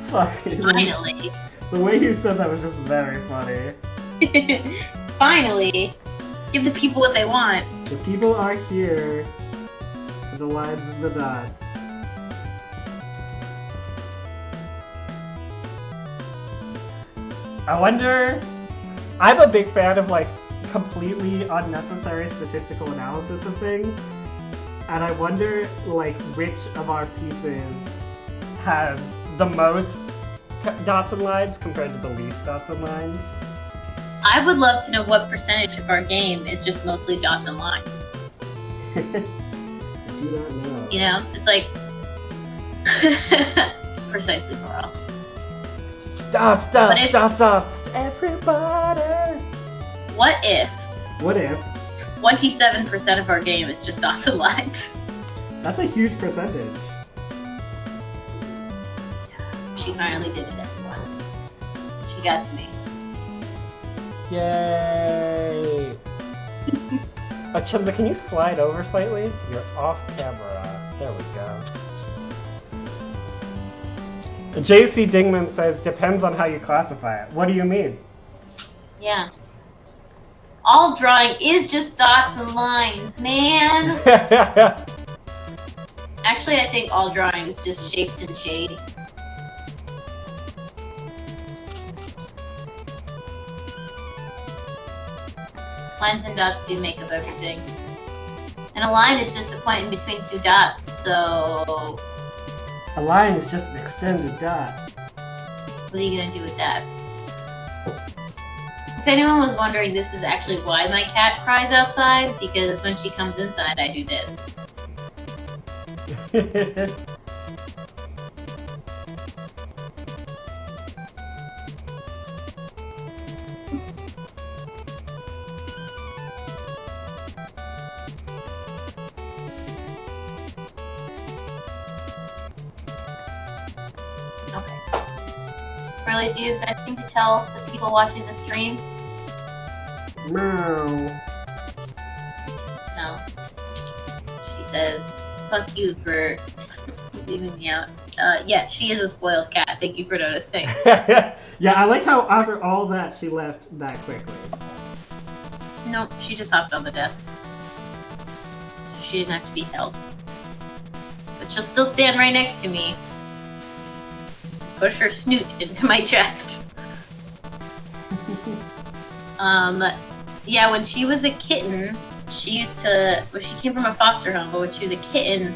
Sorry. Finally. The way you said that was just very funny. Finally. Give the people what they want. The people are here. The lines and the dots. I wonder... I'm a big fan of, like, completely unnecessary statistical analysis of things. And I wonder, like, which of our pieces has the most dots and lines compared to the least dots and lines. I would love to know what percentage of our game is just mostly dots and lines. I do not know. You know, it's like precisely for us. Dots, dots, dots, dots, everybody! What if What if? 27% of our game is just dots and lines? That's a huge percentage. She finally did it, everyone. She got to me. Yay! Chenza, can you slide over slightly? You're off camera. There we go. JC Dingman says, depends on how you classify it. What do you mean? Yeah. All drawing is just dots and lines, man! Actually, I think all drawing is just shapes and shades. Lines and dots do make up everything. And a line is just a point in between two dots, so... A line is just an extended dot. What are you gonna do with that? If anyone was wondering, this is actually why my cat cries outside, because when she comes inside, I do this. Okay. Really, do you have anything to tell the people watching the stream? Meow. No. She says, fuck you for leaving me out. Yeah, she is a spoiled cat. Thank you for noticing. Yeah, I like how after all that, she left that quickly. Nope, she just hopped on the desk. So she didn't have to be held. But she'll still stand right next to me. Push her snoot into my chest. Yeah, when she was a kitten, she used to, well, she came from a foster home, but when she was a kitten,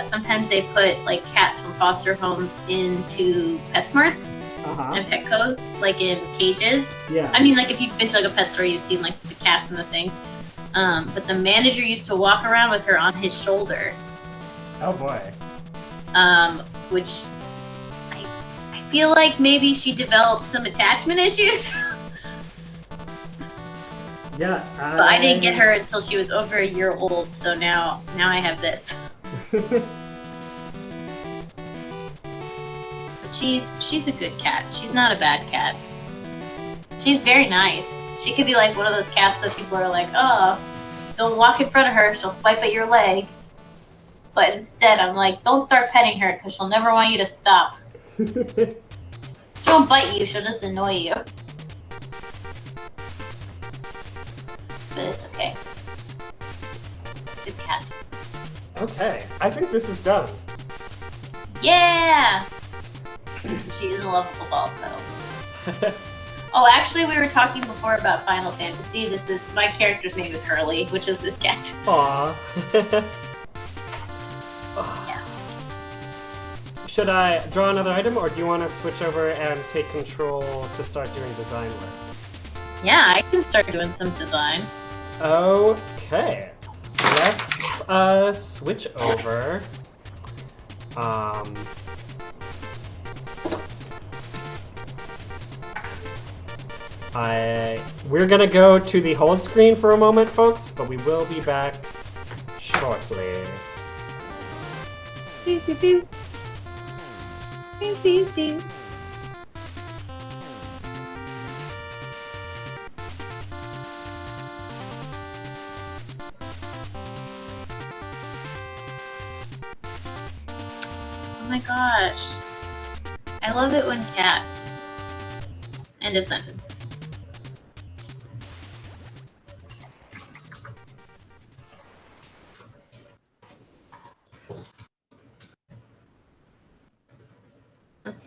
sometimes they put, like, cats from foster homes into PetSmarts and Petco's, like, in cages. Yeah. I mean, like, if you've been to, like, a pet store, you've seen, like, the cats and the things. But the manager used to walk around with her on his shoulder. Oh, boy. Which I feel like maybe she developed some attachment issues. Yeah. But I didn't get her until she was over a year old, so now I have this. But she's a good cat. She's not a bad cat. She's very nice. She could be like one of those cats that people are like, oh, don't walk in front of her, she'll swipe at your leg. But instead, I'm like, don't start petting her, because she'll never want you to stop. She won't bite you, she'll just annoy you. But it's okay. It's a good cat. Okay, I think this is done. Yeah! She is a lovable ball of petals. Oh, actually, we were talking before about Final Fantasy. My character's name is Hurley, which is this cat. Aww. Yeah. should I draw another item, or do you want to switch over and take control to start doing design work? Yeah, I can start doing some design. Okay. Let's switch over. We're gonna go to the hold screen for a moment, folks, but we will be back shortly. Boo, boo, boo. Boo, boo, boo. Oh my gosh. I love it when cats. End of sentence.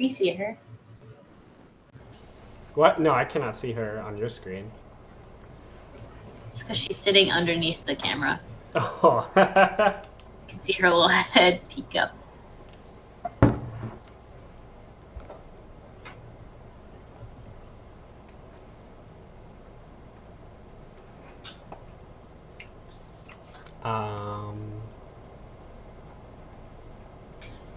Let's see her. What? No, I cannot see her on your screen. It's because she's sitting underneath the camera. Oh. You can see her little head peek up. All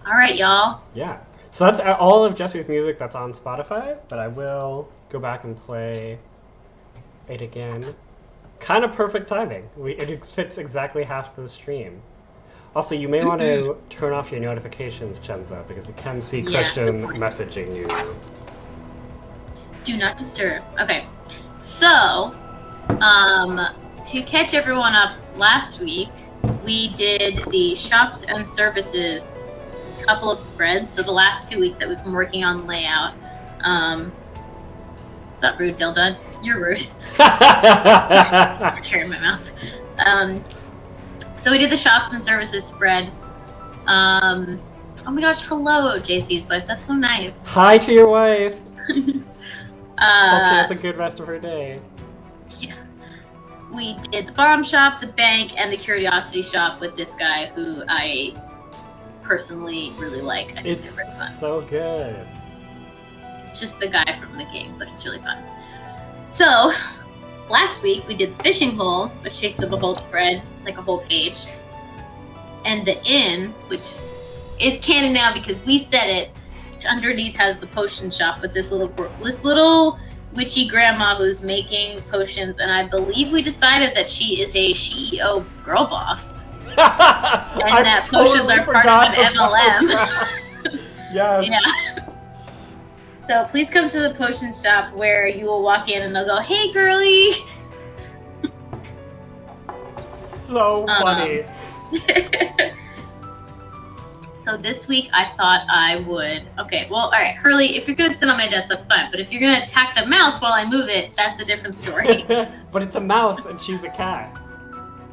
right, y'all. Yeah. So that's all of Jesse's music that's on Spotify, but I will go back and play it again. Kind of perfect timing. It fits exactly half the stream. Also, you may want to turn off your notifications, Chenza, because we can see Christian messaging you. Do not disturb. Okay. So, to catch everyone up, last week we did the shops and services couple of spreads. So the last 2 weeks that we've been working on layout. It's not rude, Dilda. You're rude. Hair in my mouth. So we did the shops and services spread. Oh my gosh, hello, JC's wife. That's so nice. Hi to your wife. Hope she has a good rest of her day. Yeah. We did the bomb shop, the bank, and the curiosity shop with this guy who I personally really like. I think It's they're very fun. so good. It's just the guy from the game, but it's really fun. So, last week we did the fishing hole, which takes up a whole spread, like a whole page. And the inn, which is canon now because we said it, which underneath has the potion shop with this little witchy grandma who's making potions, and I believe we decided that she is a CEO girl boss. And that potions are part of an MLM. Yes. Yeah. So please come to the potion shop where you will walk in and they'll go, "Hey, girly." So funny. So this week I thought I would. Okay, well, all right, Hurley. If you're gonna sit on my desk, that's fine. But if you're gonna attack the mouse while I move it, that's a different story. But it's a mouse and she's a cat.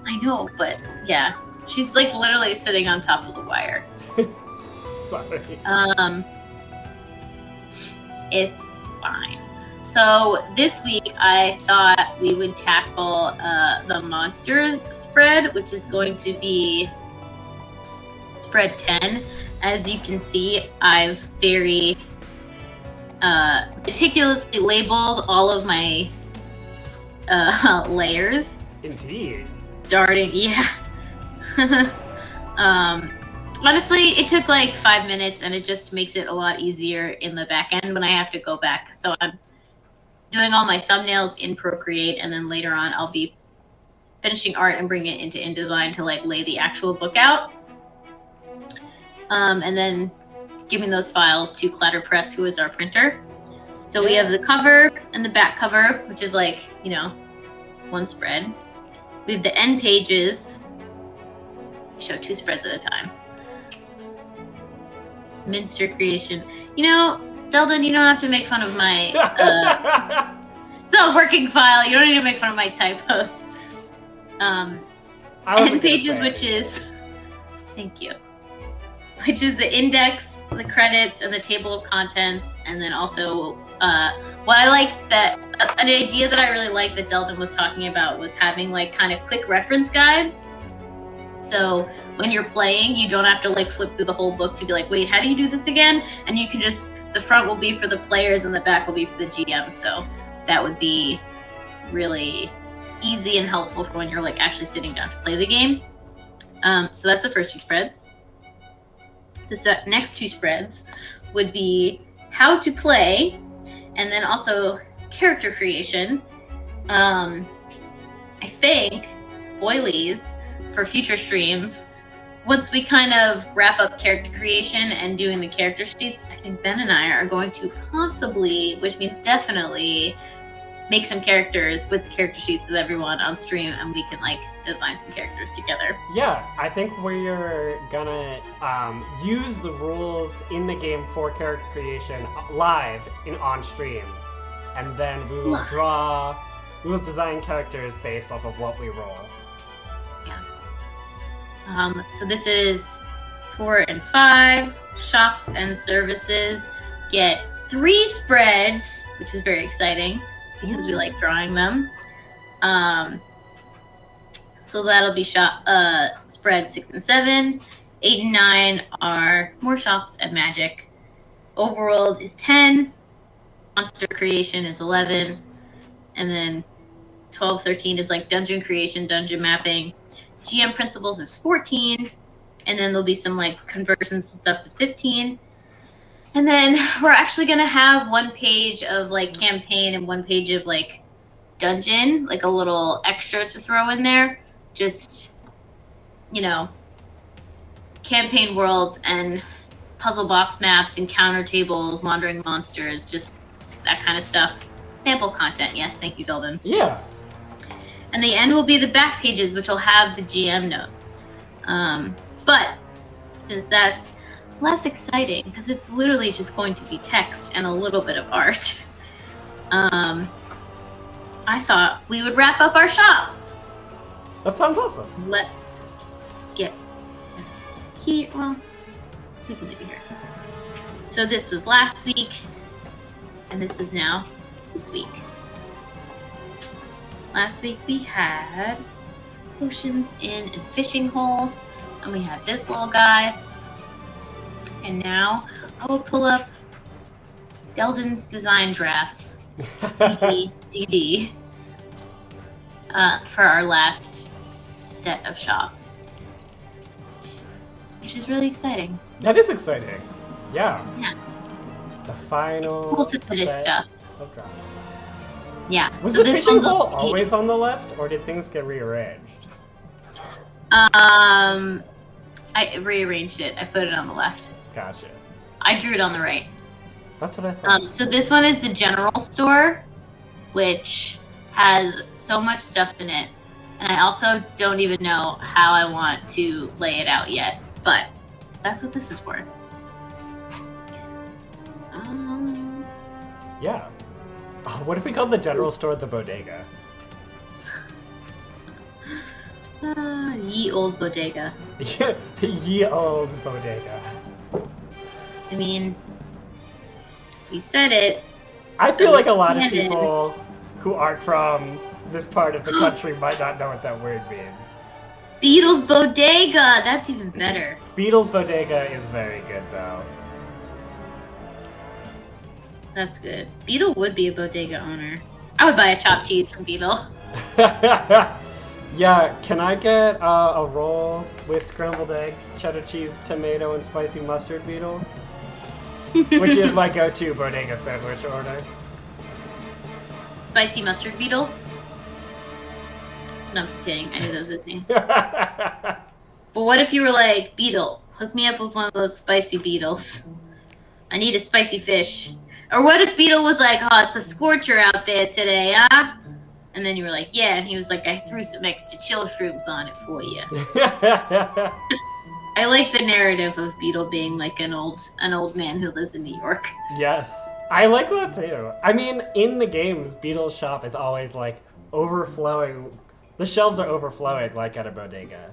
I know, but yeah, she's like literally sitting on top of the wire. Sorry. It's fine. So this week I thought we would tackle the monsters spread, which is going to be spread 10. As you can see, I've very meticulously labeled all of my layers. Indeed. Starting, yeah. Honestly, it took like 5 minutes, and it just makes it a lot easier in the back end when I have to go back. So I'm doing all my thumbnails in Procreate, and then later on I'll be finishing art and bringing it into InDesign to like lay the actual book out. And then giving those files to Clatterpress, who is our printer. So we have the cover and the back cover, which is like, you know, one spread. We have the end pages. We show 2 spreads at a time. Minster creation. You know, Delden, you don't have to make fun of my it's a working file. You don't need to make fun of my typos. End pages, which is thank you. Which is the index, the credits, and the table of contents, and then also what I like that an idea that I really like that Delden was talking about was having like kind of quick reference guides. So when you're playing, you don't have to like flip through the whole book to be like, wait, how do you do this again? And you can just, the front will be for the players and the back will be for the GM. So that would be really easy and helpful for when you're like actually sitting down to play the game. So that's the first 2 spreads. The next 2 spreads would be how to play, and then also character creation. I think spoilies for future streams. Once we kind of wrap up character creation and doing the character sheets, I think Ben and I are going to possibly, which means definitely, make some characters with the character sheets with everyone on stream, and we can like design some characters together. Yeah, I think we're gonna use the rules in the game for character creation live on stream, and then we will design characters based off of what we roll. So this is 4 and 5. Shops and services get 3 spreads, which is very exciting because we like drawing them. So that'll be spread 6 and 7. 8 and 9 are more shops and magic. Overworld is 10. Monster creation is 11. And then 12, 13 is like dungeon creation, dungeon mapping. GM principles is 14, and then there'll be some like conversions and stuff at 15. And then we're actually gonna have 1 page of like campaign and 1 page of like dungeon, like a little extra to throw in there. Just, you know, campaign worlds and puzzle box maps, encounter tables, wandering monsters, just that kind of stuff. Sample content, yes, thank you, Belden. Yeah. And the end will be the back pages, which will have the GM notes. But since that's less exciting, because it's literally just going to be text and a little bit of art, I thought we would wrap up our shops. That sounds awesome. Let's get here. Well, we can leave it here. So this was last week, and this is now this week. Last week we had potions in and fishing hole, and we had this little guy. And now I will pull up Delden's design drafts, DD, for our last set of shops, which is really exciting. That is exciting. Yeah. Yeah. The final. It's cool to finish stuff. Of drafts. Yeah. Was so the this fishing one's hole always on the left, or did things get rearranged? I rearranged it. I put it on the left. Gotcha. I drew it on the right. That's what I thought. So this one is the general store, which has so much stuff in it. And I also don't even know how I want to lay it out yet. But that's what this is for. Yeah. Oh, what if we called the general store the bodega? Ye old bodega. Ye old bodega. I mean, we said it. I feel like a lot of Canon. people who aren't from this part of the country might not know what that word means. Beetle's Bodega! That's even better. Beetle's Bodega is very good, though. That's good. Beetle would be a bodega owner. I would buy a chopped cheese from Beetle. Yeah, can I get a roll with scrambled egg, cheddar cheese, tomato, and spicy mustard, Beetle? Which is my go-to bodega sandwich order. Spicy mustard Beetle? No, I'm just kidding. I knew that was his name. But what if you were like, Beetle, hook me up with one of those spicy beetles. I need a spicy fish. Or what if Beetle was like, oh, it's a scorcher out there today, huh? And then you were like, yeah. And he was like, I threw some extra chill shrooms on it for you. I like the narrative of Beetle being like an old man who lives in New York. Yes. I like that too. I mean, in the games, Beetle's shop is always like overflowing. The shelves are overflowing like at a bodega.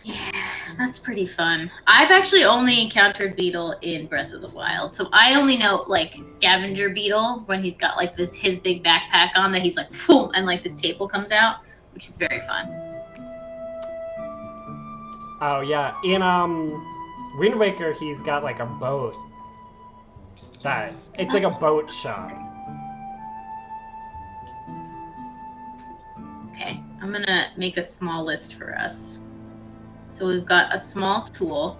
Yeah, that's pretty fun. I've actually only encountered Beetle in Breath of the Wild, so I only know like Scavenger Beetle when he's got like his big backpack on that he's like boom, and like this table comes out, which is very fun. Oh yeah, in Wind Waker, he's got like a boat. It's like a boat shop. Okay, I'm gonna make a small list for us. So we've got a small tool.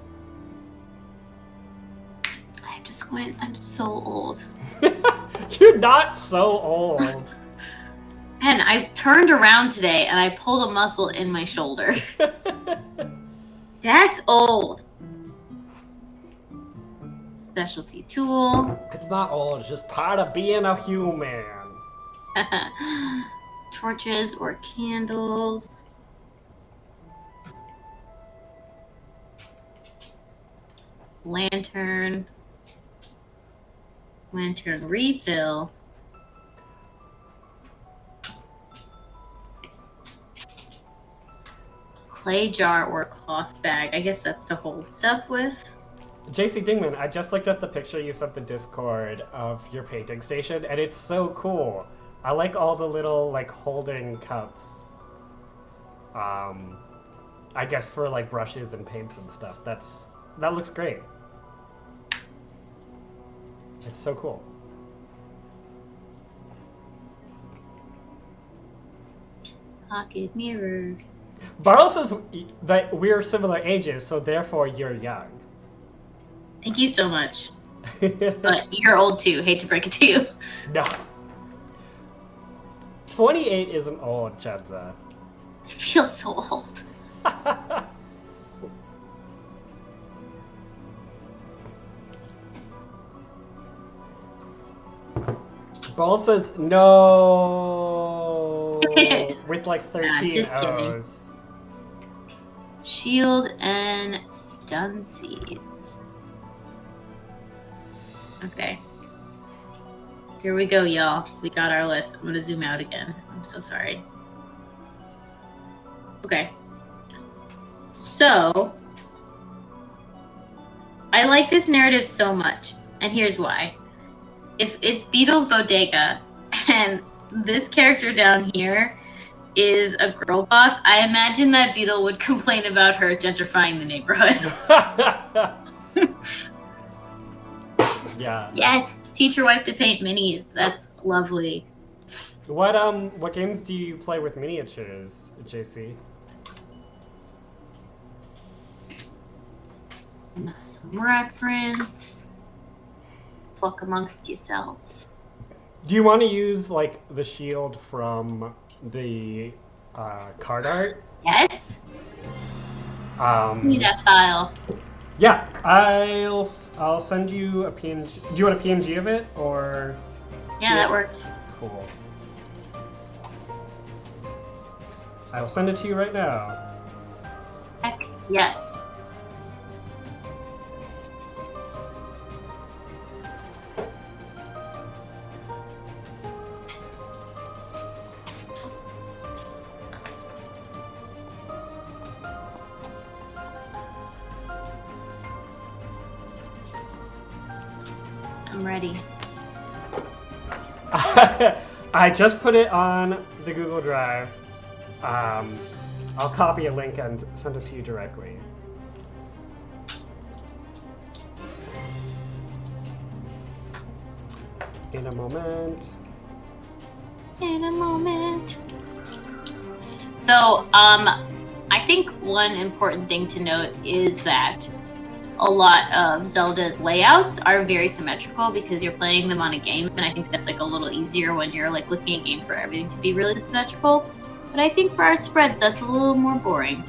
I have to squint. I'm so old. You're not so old. And I turned around today and I pulled a muscle in my shoulder. That's old. Specialty tool. It's not old, it's just part of being a human. Torches or candles. Lantern. Lantern refill. Clay jar or cloth bag. I guess that's to hold stuff with. JC Dingman, I just looked at the picture you sent the Discord of your painting station, and it's so cool. I like all the little, like, holding cups. I guess for, like, brushes and paints and stuff. That looks great. It's so cool. Pocket mirror. Barl says that we're similar ages, so therefore you're young. Thank you so much. But you're old too. Hate to break it to you. No. 28 isn't old, Chenza. I feel so old. Ball says no with like 13 just kidding. O's. Shield and stun seeds. Okay. Here we go, y'all. We got our list. I'm gonna zoom out again. I'm so sorry. Okay. So, I like this narrative so much, and here's why. If it's Beetle's Bodega, and this character down here is a girl boss, I imagine that Beetle would complain about her gentrifying the neighborhood. Yeah. Yes, teacher wipe to paint minis. That's lovely. What games do you play with miniatures, JC? Some reference. Talk amongst yourselves. Do you want to use like the shield from the card art? Yes. Give me that file. Yeah, I'll send you a PNG. Do you want a PNG of it or? Yeah, that works. Cool. I will send it to you right now. Heck yes. I'm ready. I just put it on the Google Drive. I'll copy a link and send it to you directly. In a moment. In a moment. So, I think one important thing to note is that a lot of Zelda's layouts are very symmetrical because you're playing them on a game, and I think that's like a little easier when you're like looking at a game for everything to be really symmetrical. But I think for our spreads, that's a little more boring.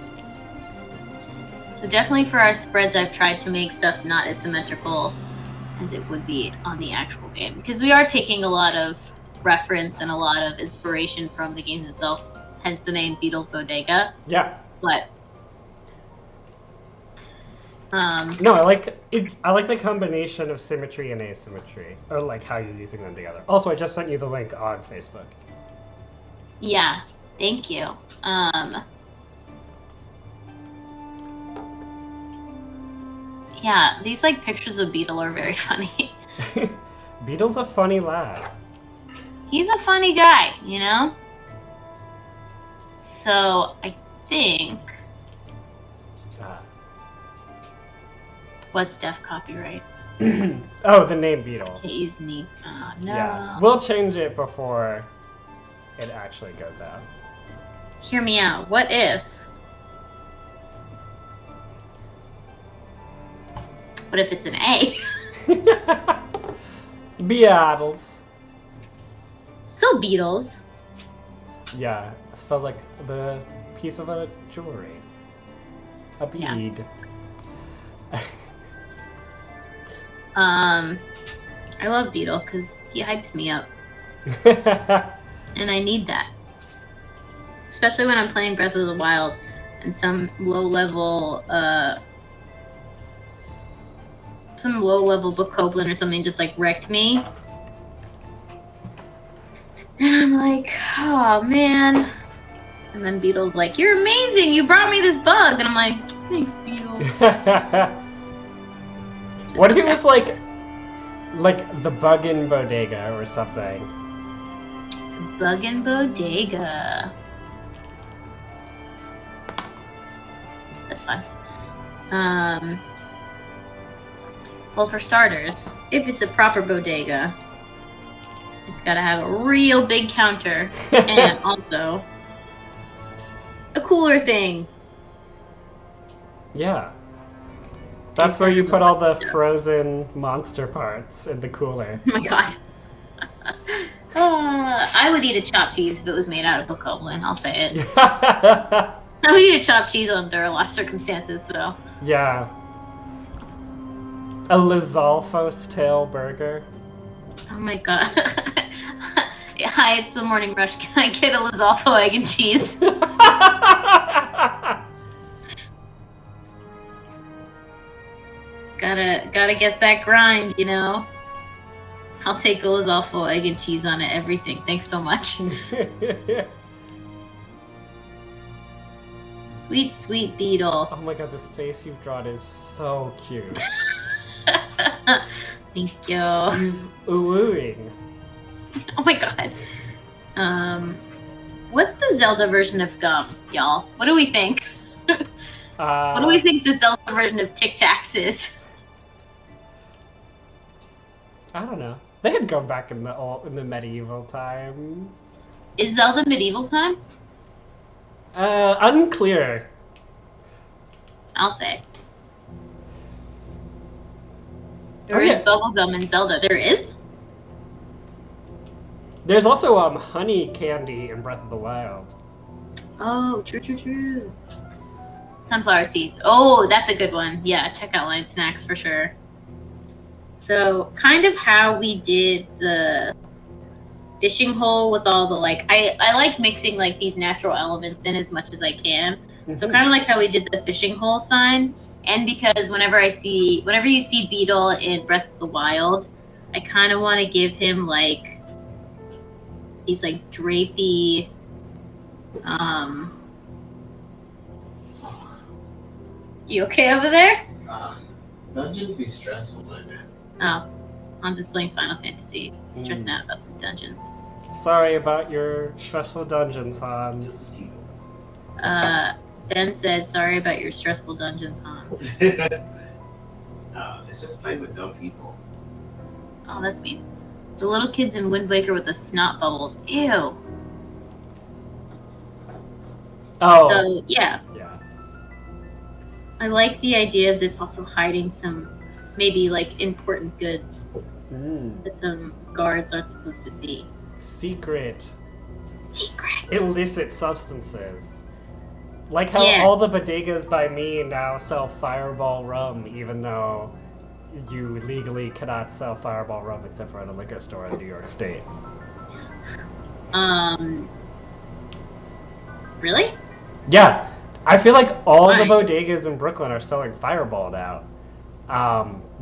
So definitely for our spreads, I've tried to make stuff not as symmetrical as it would be on the actual game, because we are taking a lot of reference and a lot of inspiration from the games itself, hence the name Beetle's Bodega. Yeah. But no, I like it. I like the combination of symmetry and asymmetry, or like how you're using them together. Also, I just sent you the link on Facebook. yeah, thank you. Yeah, these like pictures of Beetle are very funny. Beetle's a funny lad. He's a funny guy, you know? So I think What's deaf copyright? Oh, the name Beetle. Can't use name. Oh, no. Yeah, we'll change it before it actually goes out. Hear me out. What if? What if it's an A? Beatles. Still Beatles. Yeah, still like the piece of a jewelry. A bead. I love Beetle because he hypes me up. And I need that. Especially when I'm playing Breath of the Wild and some low-level bokoblin or something just like wrecked me. And I'm like, oh man. And then Beetle's like, you're amazing, you brought me this bug. And I'm like, thanks, Beetle. What if it was like the bug in bodega or something? Bug in bodega. That's fun. Well, for starters, if it's a proper bodega, it's got to have a real big counter and also a cooler thing. Yeah. That's where you put all the frozen monster parts in the cooler. Oh my god. I would eat a chopped cheese if it was made out of bokoblin, I'll say it. I would eat a chopped cheese under a lot of circumstances, though. Yeah. A Lizalfos tail burger. Oh my god. Hi, it's the morning rush. Can I get a Lizalfo egg and cheese? Gotta get that grind, you know? I'll take a Lizalfo egg and cheese on it, everything. Thanks so much. Sweet, sweet Beetle. Oh my god, this face you've drawn is so cute. Thank you. He's oohing. Oh my god. What's the Zelda version of gum, y'all? What do we think? What do we think the Zelda version of Tic Tacs is? I don't know. They had gone back in the medieval times. Is Zelda medieval time? Unclear. I'll say. There is bubblegum in Zelda. There is? There's also honey candy in Breath of the Wild. Oh, true. Sunflower seeds. Oh, that's a good one. Yeah, check out Line Snacks for sure. So, kind of how we did the fishing hole with all the, like, I like mixing, like, these natural elements in as much as I can. Mm-hmm. So, kind of like how we did the fishing hole sign. And because whenever you see Beetle in Breath of the Wild, I kind of want to give him, like, these, like, drapey, You okay over there? Dungeons be stressful, man. Oh, I'm just playing Final Fantasy. Stressing out about some dungeons. Sorry about your stressful dungeons, Hans. Ben said, sorry about your stressful dungeons, Hans. It's just playing with dumb people. Oh, that's mean. The little kids in Wind Waker with the snot bubbles. Ew. Oh. So, yeah. Yeah. I like the idea of this also hiding some, maybe, like, important goods that some guards aren't supposed to see. Secret. Secret. Illicit substances. Like how all the bodegas by me now sell Fireball rum, even though you legally cannot sell Fireball rum except for at a liquor store in New York State. Really? Yeah. I feel like all the bodegas in Brooklyn are selling Fireball now.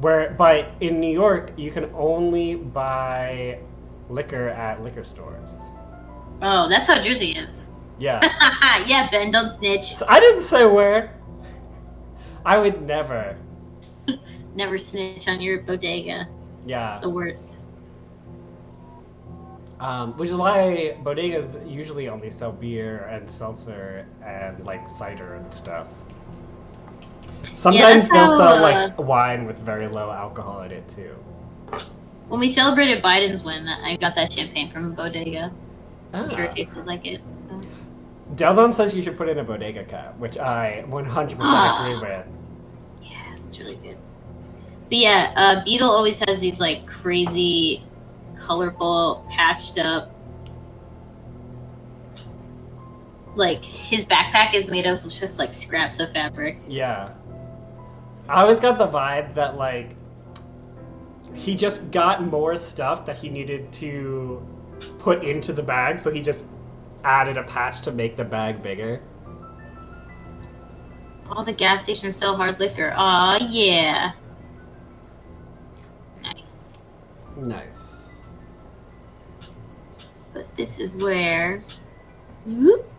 But in New York, you can only buy liquor at liquor stores. Oh, that's how Jersey is. Yeah. Yeah, Ben, don't snitch. So I didn't say where. I would never. Never snitch on your bodega. Yeah. It's the worst. Which is why bodegas usually only sell beer and seltzer and like cider and stuff. Sometimes that's they'll how, sell like wine with very low alcohol in it too. when we celebrated Biden's win, I got that champagne from a bodega. I'm sure it Ah. tasted like it. So. Deldon says you should put in a bodega cap, which I 100% agree with. Yeah, it's really good. But yeah, Beetle always has these like crazy, colorful, patched up. Like his backpack is made of just like scraps of fabric. Yeah. I always got the vibe that like he just got more stuff that he needed to put into the bag, so he just added a patch to make the bag bigger. All the gas stations sell hard liquor. Aw, yeah. Nice. Nice. But this is where... Whoop.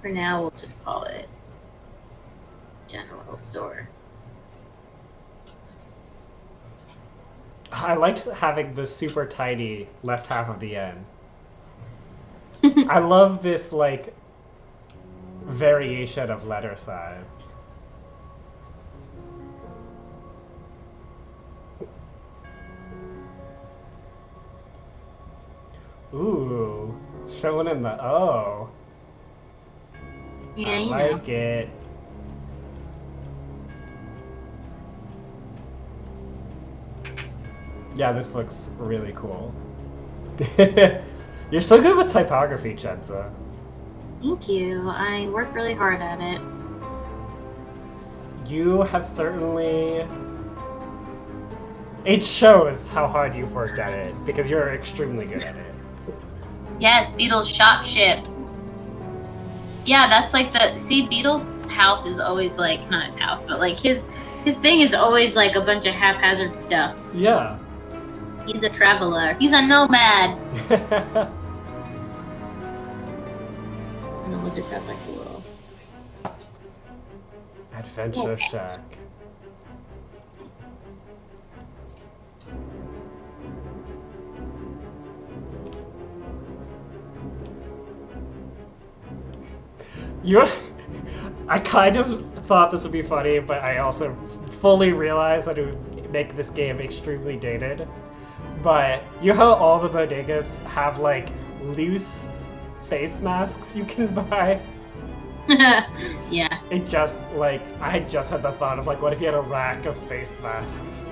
For now, we'll just call it General Store. I liked having the super tiny left half of the end. I love this like variation of letter size. Ooh, showing in the O. Yeah, I you like know. it. Yeah, this looks really cool. You're so good with typography, Chenza. Thank you. I work really hard at it. You have certainly... It shows how hard you've worked at it, because you're extremely good at it. Yes, Beetle's shop ship. Yeah, that's like the... See, Beetle's house is always like... Not his house, but like his thing is always like a bunch of haphazard stuff. Yeah. He's a traveler. He's a nomad. And we'll just have like a little... Adventure Shack. You're... I kind of thought this would be funny, but I also fully realized that it would make this game extremely dated. But you know how all the bodegas have like loose face masks you can buy? Yeah. It just like I just had the thought of like, what if you had a rack of face masks?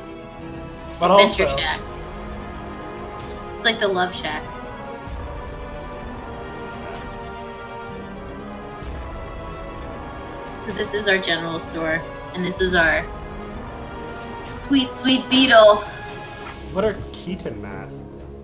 But Adventure also, Shack. It's like the Love Shack. So this is our general store, and this is our sweet, sweet Beetle. what are Keaton masks?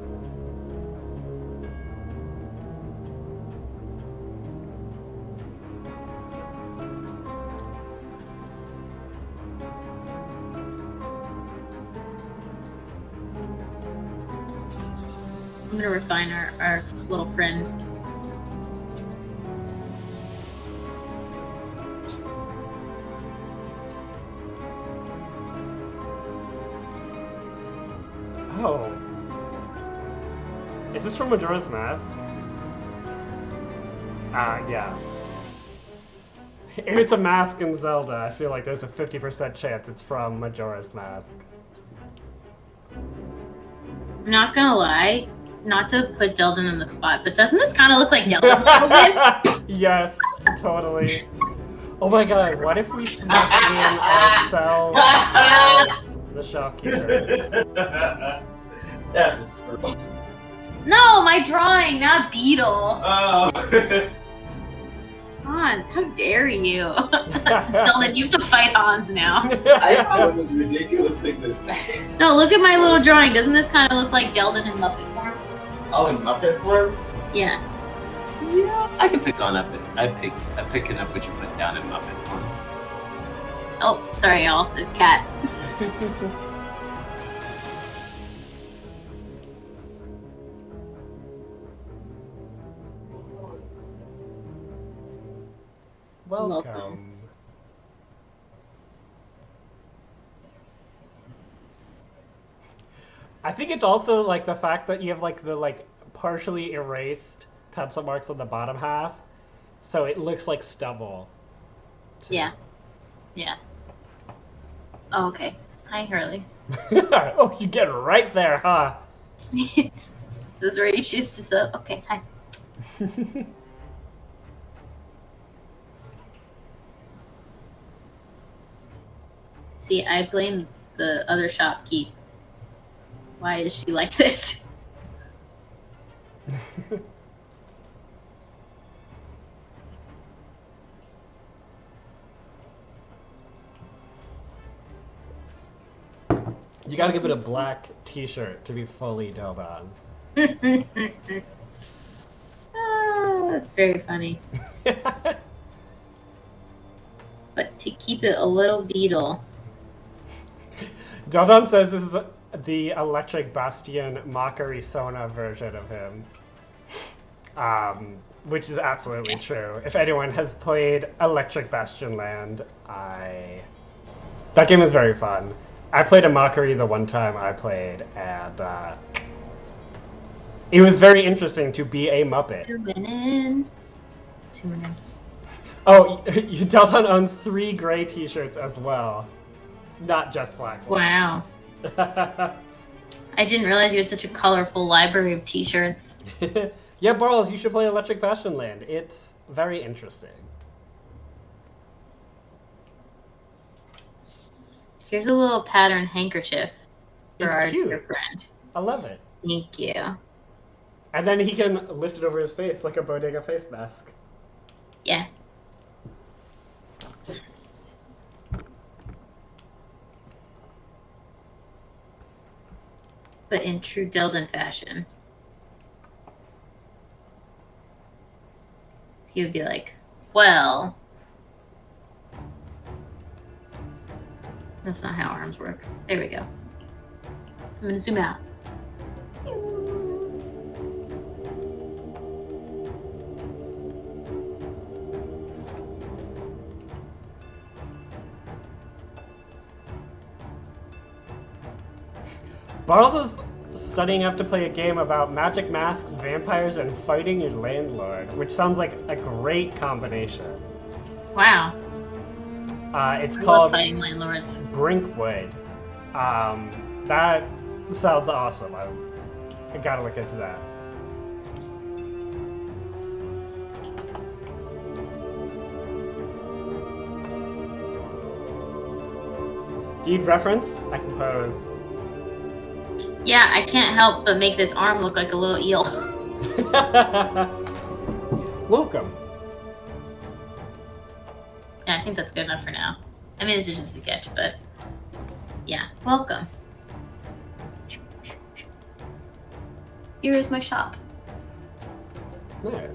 I'm gonna refine our little friend. Oh. Is this from Majora's Mask? Yeah. If it's a mask in Zelda, I feel like there's a 50% chance it's from Majora's Mask. I'm not gonna lie, not to put Delden in the spot, but doesn't this kind of look like Delden a little bit? Yes, totally. Oh my god, what if we snuck in ourselves as the shopkeepers? That's just brutal. No, my drawing, not Beetle. Oh. Hans, how dare you? Delden, you have to fight Hans now. I thought it was a ridiculous thing to say. No, look at my little drawing. Doesn't this kind of look like Delden in Muppet form? Oh, in Muppet form? Yeah. Yeah, I can pick on up it. I'm picking up what you put down in Muppet form. Oh, sorry, y'all. There's a cat. Welcome. I think it's also like the fact that you have like the like partially erased pencil marks on the bottom half so it looks like stubble. Yeah. Yeah. Oh, okay. Hi, Hurley. Oh, you get right there, huh? This is where you choose to sit. Okay, hi. See, I blame the other shopkeep. Why is she like this? You gotta give it a black t-shirt to be fully Del Don. Oh, that's very funny. But to keep it a little beetle. Del Don says this is the Electric Bastion Mockery Sona version of him. Which is absolutely true. If anyone has played Electric Bastion Land, that game is very fun. I played a Mockery the one time I played, and it was very interesting to be a Muppet. Zooming in. Oh, Del Don owns 3 gray t-shirts as well. Not just black ones. Wow. I didn't realize you had such a colorful library of t-shirts. Yeah, Barles, you should play Electric Bastion Land. It's very interesting. Here's a little pattern handkerchief for It's our cute. dear friend. I love it. Thank you. And then he can lift it over his face like a bodega face mask. Yeah. But in true Deldon fashion. He would be like, well... That's not how arms work. There we go. I'm going to zoom out. Barles is studying up to play a game about magic masks, vampires, and fighting your landlord, which sounds like a great combination. Wow. It's I love called fighting landlords. Brinkwood. That sounds awesome. I gotta look into that. Do you reference? I can pose. Yeah, I can't help but make this arm look like a little eel. Welcome. Yeah, I think that's good enough for now. I mean, this is just a sketch, but yeah, welcome. Here is my shop. Nice.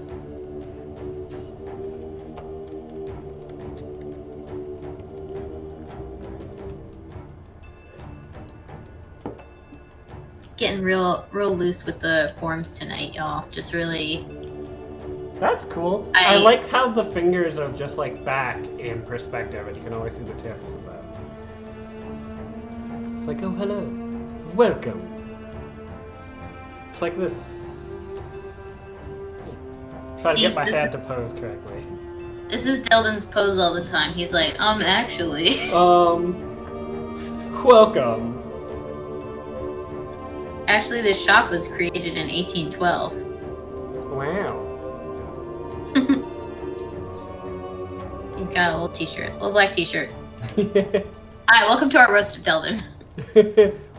Getting real loose with the forms tonight, y'all. Just really. That's cool. I like how the fingers are just like back in perspective and you can always see the tips of them. It's like, oh, hello. Welcome. It's like this. Try to get my hand to pose correctly. This is Deldon's pose all the time. He's like, actually. Welcome. Actually, this shop was created in 1812. Wow. He's got a little t-shirt, a little black t-shirt. Hi, welcome to our roast of Deldon.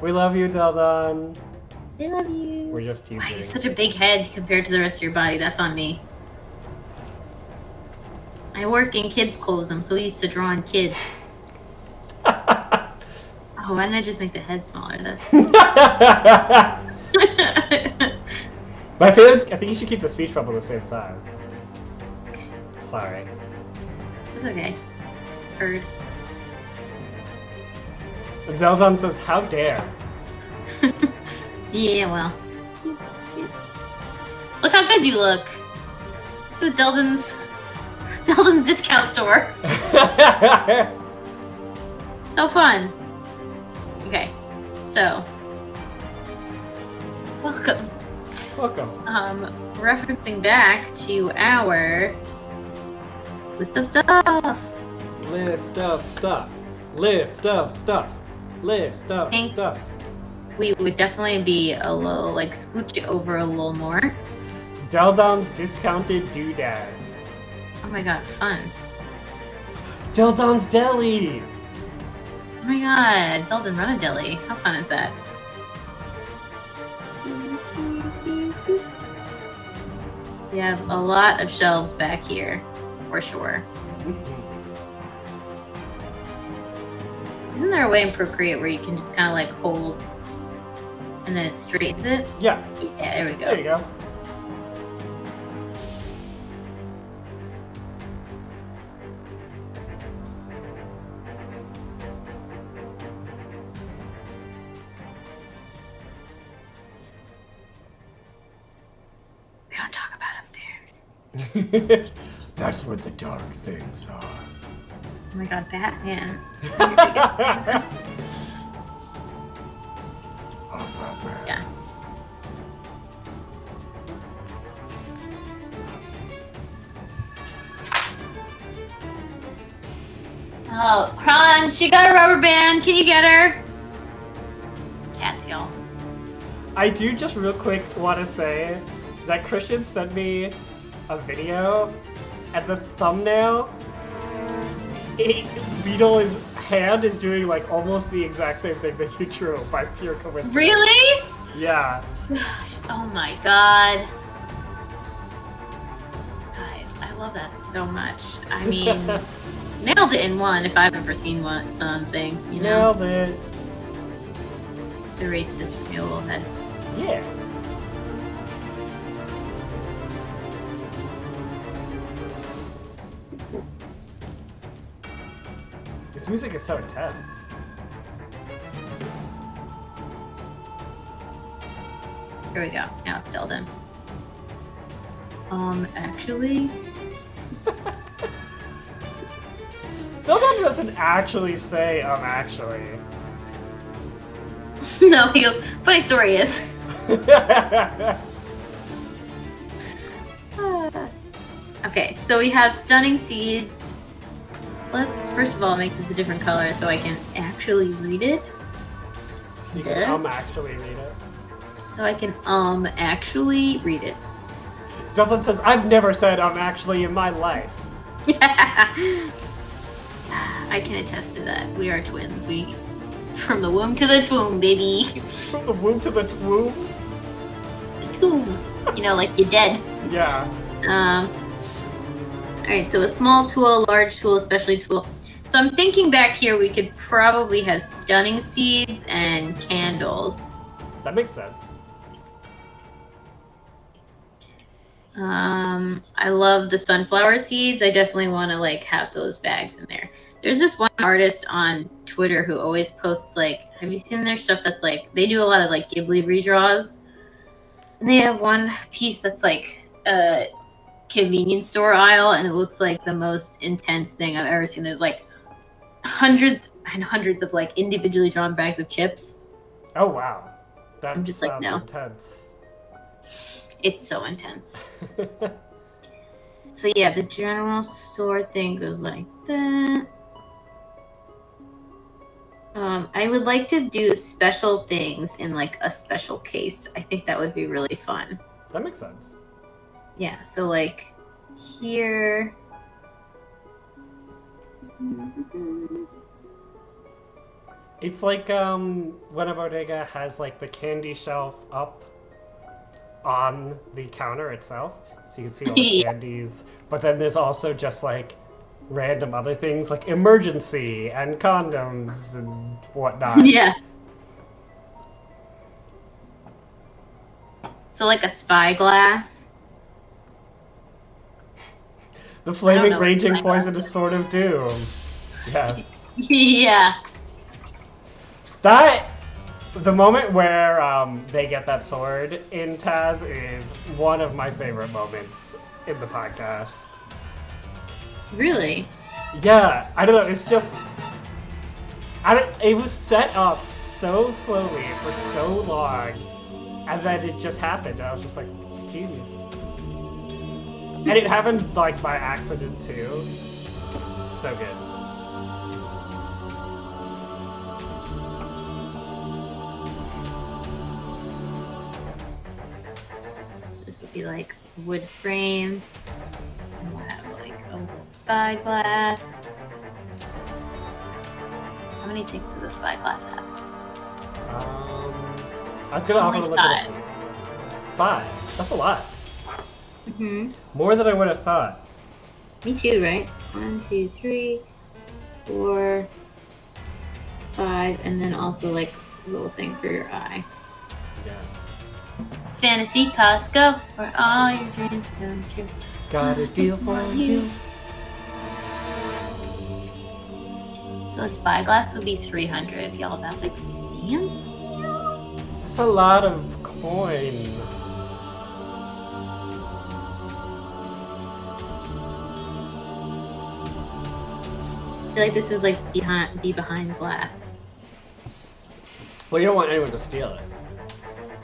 We love you, Deldon. I love you. We're just teasing. Wow, you have such a big head compared to the rest of your body. That's on me. I work in kids' clothes. I'm so used to drawing kids. Oh, why didn't I just make the head smaller? That's. But I think you should keep the speech bubble the same size. Sorry. It's okay. Heard. And Zeldon says, how dare. Yeah, well. Look how good you look. This is Deldon's discount store. So fun. Okay, so welcome. Welcome. Referencing back to our List of stuff. List of stuff. List of stuff. List of Think- stuff. We would definitely be a little, like, scooch it over a little more. Deldon's discounted doodads. Oh my god, fun. Deldon's Deli! Oh my god, Delton run a deli. How fun is that? We have a lot of shelves back here, for sure. Isn't there a way in Procreate where you can just kind of like hold and then it straightens it? Yeah, Yeah, there we go. there you go. We don't talk about up there. That's where the dark things are. Oh my god, Batman. Yeah. Oh, Crunch, she got a rubber band. Can you get her? Cats, y'all. I do just real quick want to say that Christian sent me a video, and the thumbnail, Beetle's hand is doing like almost the exact same thing that you drew by pure coincidence. Really? Yeah. Oh my god. Guys, I love that so much. I mean, nailed it in one if I've ever seen one something, you know? Nailed it. Let's erase this from your little head. Yeah. This music is so intense. Here we go. Now it's still done. Actually. Deldon doesn't actually say, actually. No, he goes, funny story is. Okay, so we have stunning seeds. Let's first of all make this a different color so I can actually read it. So you can actually read it. So I can actually read it. Deldon says, I've never said actually in my life. I can attest to that. We are twins. We from the womb to the tomb, baby. From the womb to the womb? The tomb. You know, like you're dead. Yeah. Alright, so a small tool, large tool, specialty tool. So I'm thinking back here we could probably have stunning seeds and candles. That makes sense. I love the sunflower seeds. I definitely want to like have those bags in there. There's this one artist on Twitter who always posts like, have you seen their stuff that's like, they do a lot of like Ghibli redraws. And they have one piece that's like a convenience store aisle and it looks like the most intense thing I've ever seen. There's like hundreds and hundreds of like individually drawn bags of chips. Oh wow. That I'm just like, sounds no. intense. It's so intense. So yeah, the general store thing goes like that. I would like to do special things in like a special case. I think that would be really fun. That makes sense. Yeah, so like here. It's like when a bodega has like the candy shelf up on the counter itself, so you can see all the Yeah. candies. But then there's also just like random other things like emergency and condoms and whatnot. Yeah. So like a spyglass. The flaming know what raging spyglass poisonous is. sword of doom. Yes. Yeah. The moment where they get that sword in Taz is one of my favorite moments in the podcast. Really? Yeah, I don't know, it's just... it was set up so slowly for so long, and then it just happened, and I was just like, it's genius. And it happened like by accident too. So good. This would be like wood frame. And we'll have like a little spyglass. How many things does a spyglass have? I was gonna offer Only to look at it. 5. That's a lot. Mm-hmm. More than I would have thought. Me too, right? 1, 2, 3, 4, 5, and then also like a little thing for your eye. Yeah. Fantasy Costco, where all your dreams come true. Got a deal for you. So a spyglass would be 300. Y'all, that's expensive. That's a lot of coin. I feel like this would like be behind glass. Well, you don't want anyone to steal it.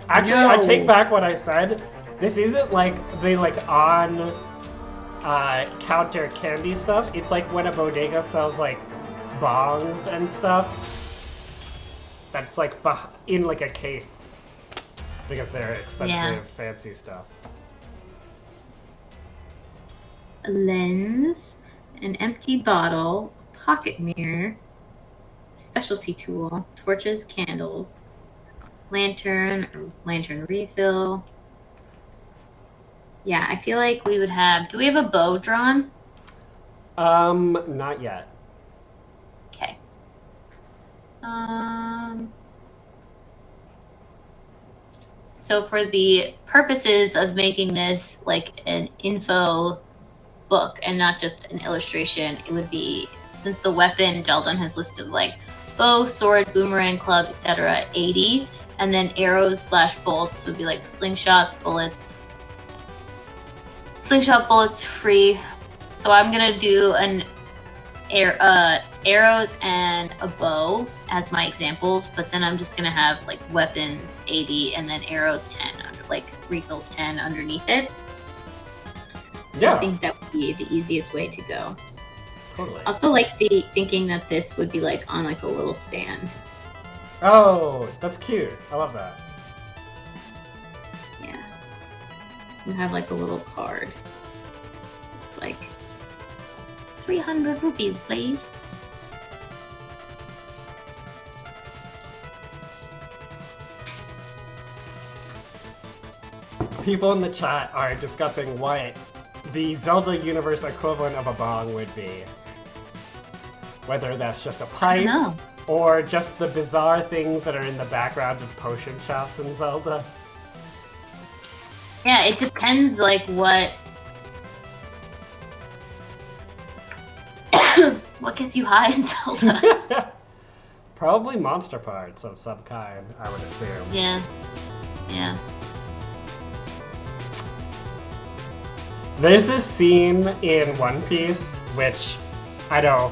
Actually, No. I take back what I said. This isn't like the on counter candy stuff. It's like when a bodega sells like bongs and stuff. That's like in like a case because they're expensive, fancy stuff. A lens, an empty bottle, pocket mirror, specialty tool, torches, candles, lantern refill. Yeah, I feel like we would have. Do we have a bow drawn? Not yet. Okay. So for the purposes of making this like an info book and not just an illustration, it would be, since the weapon Deldon has listed like bow, sword, boomerang, club, etc. 80, and then arrows / bolts would be like slingshots, bullets. Slingshot bullets free. So I'm gonna do an arrows and a bow as my examples, but then I'm just gonna have like weapons 80 and then arrows 10 under, like refills 10 underneath it. So Yeah. I think that would be the easiest way to go. Totally. Also like the thinking that this would be like on like a little stand. Oh, that's cute. I love that. Yeah. You have like a little card. It's like 300 rupees, please. People in the chat are discussing what the Zelda universe equivalent of a bong would be. Whether that's just a pipe, No. or just the bizarre things that are in the background of potion shops in Zelda. Yeah, it depends like what what gets you high in Zelda. Probably monster parts of some kind, I would assume. Yeah. Yeah. There's this scene in One Piece, which I know.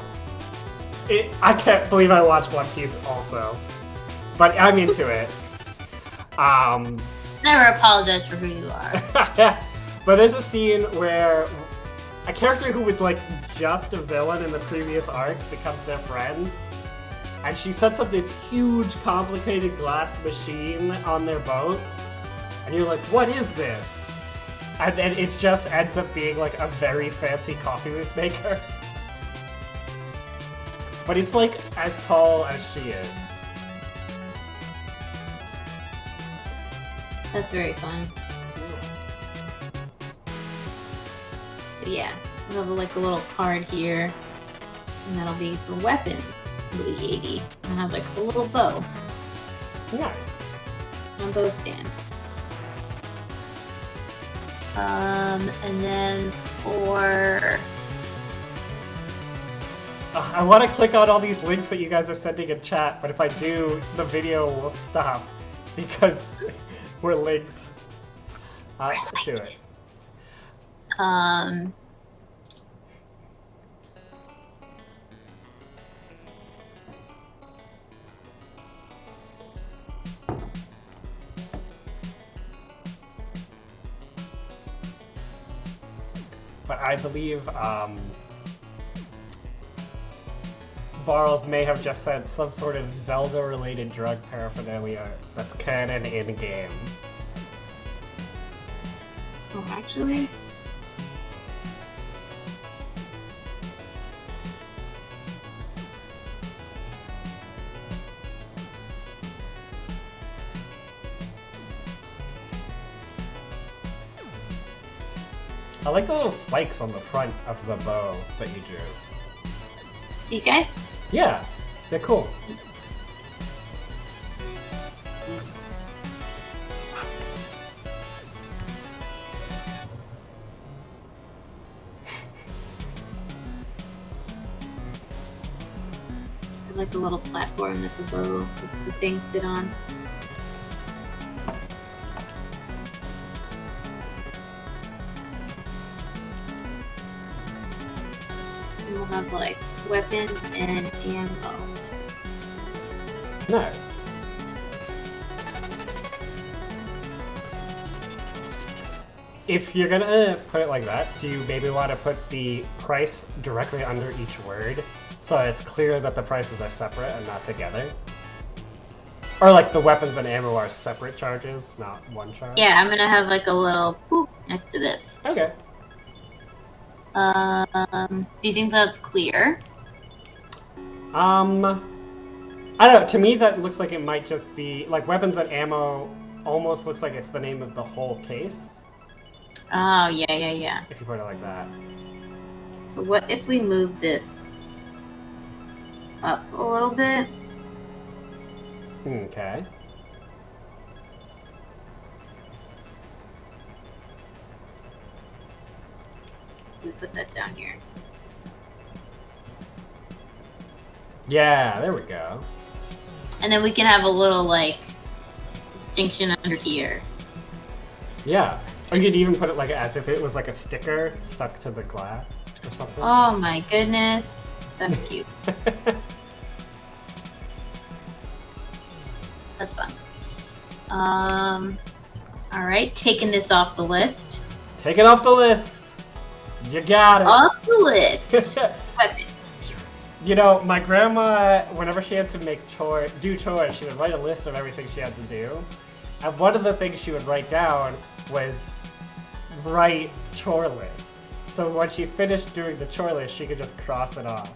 I can't believe I watched One Piece also. But I'm into it. Never apologize for who you are. But there's a scene where a character who was like just a villain in the previous arc becomes their friend. And she sets up this huge, complicated glass machine on their boat. And you're like, what is this? And then it just ends up being like a very fancy coffee maker. But it's like as tall as she is. That's very fun. So yeah, we'll have like a little card here, and that'll be for weapons. It'll be 80. I'll have like a little bow Nice. and a bow stand. And then for I want to click on all these links that you guys are sending in chat, but if I do, the video will stop because we're linked to it. but I believe Barles may have just said some sort of Zelda-related drug paraphernalia that's canon in-game. Oh, actually? I like the little spikes on the front of the bow that you drew. These guys? Yeah, they're cool. I like the little platform that the bow, the things sit on. And we'll have like weapons and ammo. Nice. If you're gonna put it like that, do you maybe want to put the price directly under each word so it's clear that the prices are separate and not together? Or like the weapons and ammo are separate charges, not one charge? Yeah, I'm gonna have like a little boop next to this. Okay. Do you think that's clear? I don't know, to me that looks like it might just be, like weapons and ammo almost looks like it's the name of the whole case. Oh, yeah. If you put it like that. So what if we move this up a little bit? Okay. We put that down here. Yeah, there we go. And then we can have a little, like, distinction under here. Yeah. Or you could even put it like as if it was like a sticker stuck to the glass or something. Oh my goodness. That's cute. That's fun. Alright, taking this off the list. Take it off the list! You got it! Off the list! Weapon. You know, my grandma, whenever she had to do chores, she would write a list of everything she had to do. And one of the things she would write down was write chore list. So when she finished doing the chore list, she could just cross it off.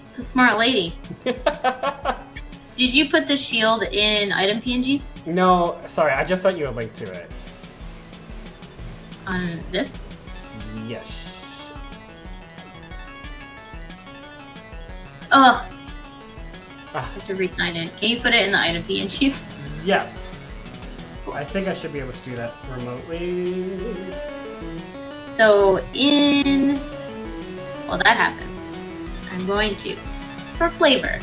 It's a smart lady. Did you put the shield in item PNGs? No, sorry, I just sent you a link to it. On this? Yes. Ugh. I Ah, have to re-sign in. Can you put it in the item PNGs? yes. I think I should be able to do that remotely. So well, that happens. I'm going to, for flavor,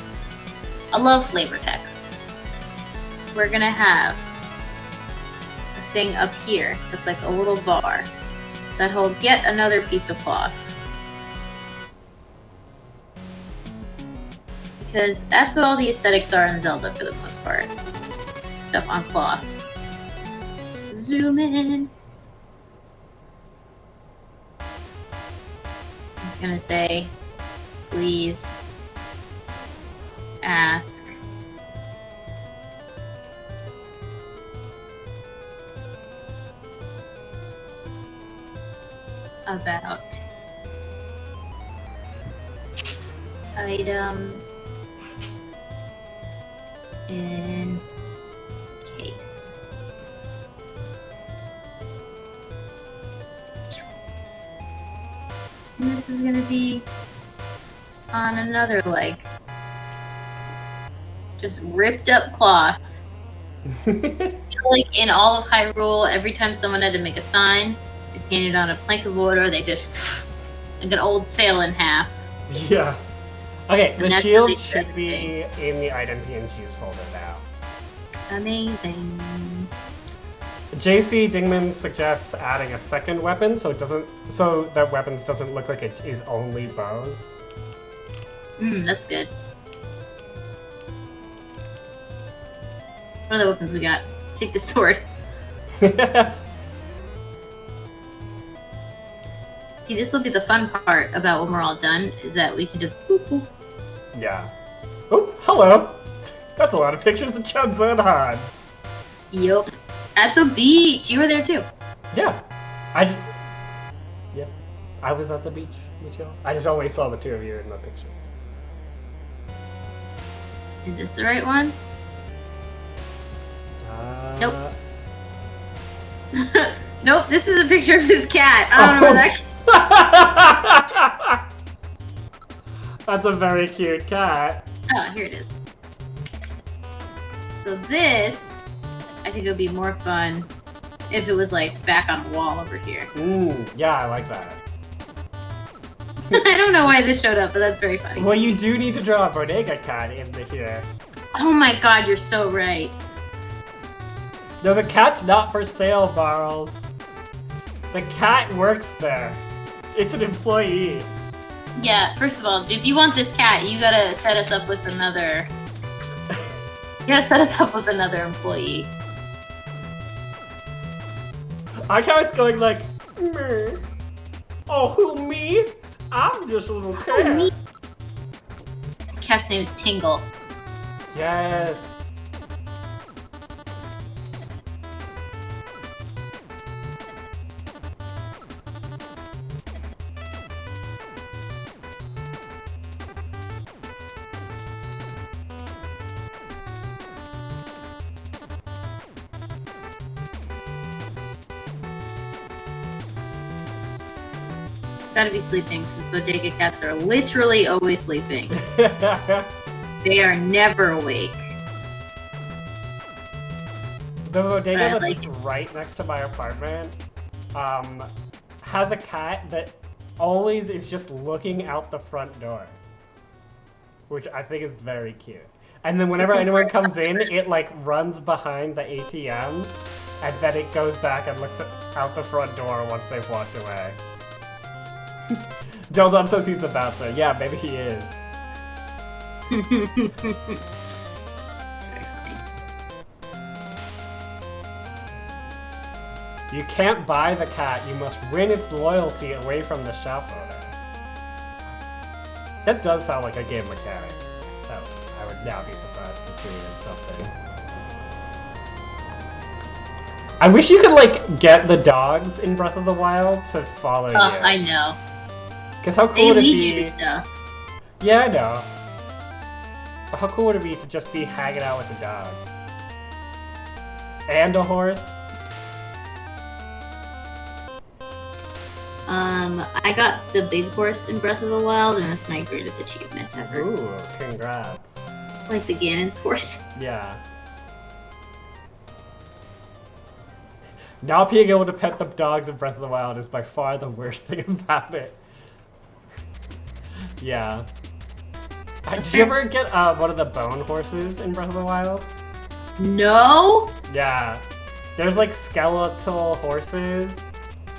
I love flavor text. We're gonna have a thing up here that's like a little bar that holds yet another piece of cloth. Because that's what all the aesthetics are in Zelda for the most part. Stuff on cloth. Zoom in. It's gonna say, please ask about items in case. And this is gonna be on another leg. Just ripped up cloth. Like in all of Hyrule, every time someone had to make a sign, they painted on a plank of wood or they just like an old sail in half. Yeah. Okay, And the that's shield really should be in the item PNGs folder now. Amazing. JC Dingman suggests adding a second weapon so that weapons doesn't look like it is only bows. That's good. What other weapons we got? Let's take the sword. See, See, this will be the fun part about when we're all done, is that we can just boop, boop. Yeah. Oh, hello. That's a lot of pictures of Chunza and Hans. Yup. At the beach. You were there too. Yeah. Yeah. I was at the beach with y'all. I just always saw the two of you in the pictures. Is this the right one? Nope. Nope, this is a picture of his cat. I don't know where that. That's a very cute cat. Oh, here it is. So this, I think it would be more fun if it was like back on the wall over here. Yeah, I like that. I don't know why this showed up, but that's very funny. Well, you do need to draw a bodega cat into here. Oh my god, you're so right. No, the cat's not for sale, Barles. The cat works there. It's an employee. Yeah, first of all, if you want this cat, you gotta set us up with another... You gotta set us up with another employee. I like how it's going like, me. Oh, who, me? I'm just a little cat. Oh, me. This cat's name is Tingle. Yes. Gotta be sleeping, because bodega cats are literally always sleeping. They are never awake. The bodega that's like right next to my apartment has a cat that always is just looking out the front door, which I think is very cute. And then whenever anyone comes in, it like runs behind the ATM, and then it goes back and looks out the front door once they've walked away. Dildon says he's the bouncer. Yeah, maybe he is. It's very funny. You can't buy the cat, you must win its loyalty away from the shop owner. That does sound like a game mechanic. That I would now be surprised to see in something. I wish you could, like, get the dogs in Breath of the Wild to follow you. Oh, I know. Because how cool They would it lead be? you to stuff. Yeah, I know. But how cool would it be to just be hanging out with a dog? And a horse? I got the big horse in Breath of the Wild, and it's my greatest achievement ever. Ooh, congrats. Like the Ganon's horse. Yeah. Not being able to pet the dogs in Breath of the Wild is by far the worst thing about it. Yeah. Did you ever get one of the bone horses in Breath of the Wild? No? Yeah. There's like skeletal horses,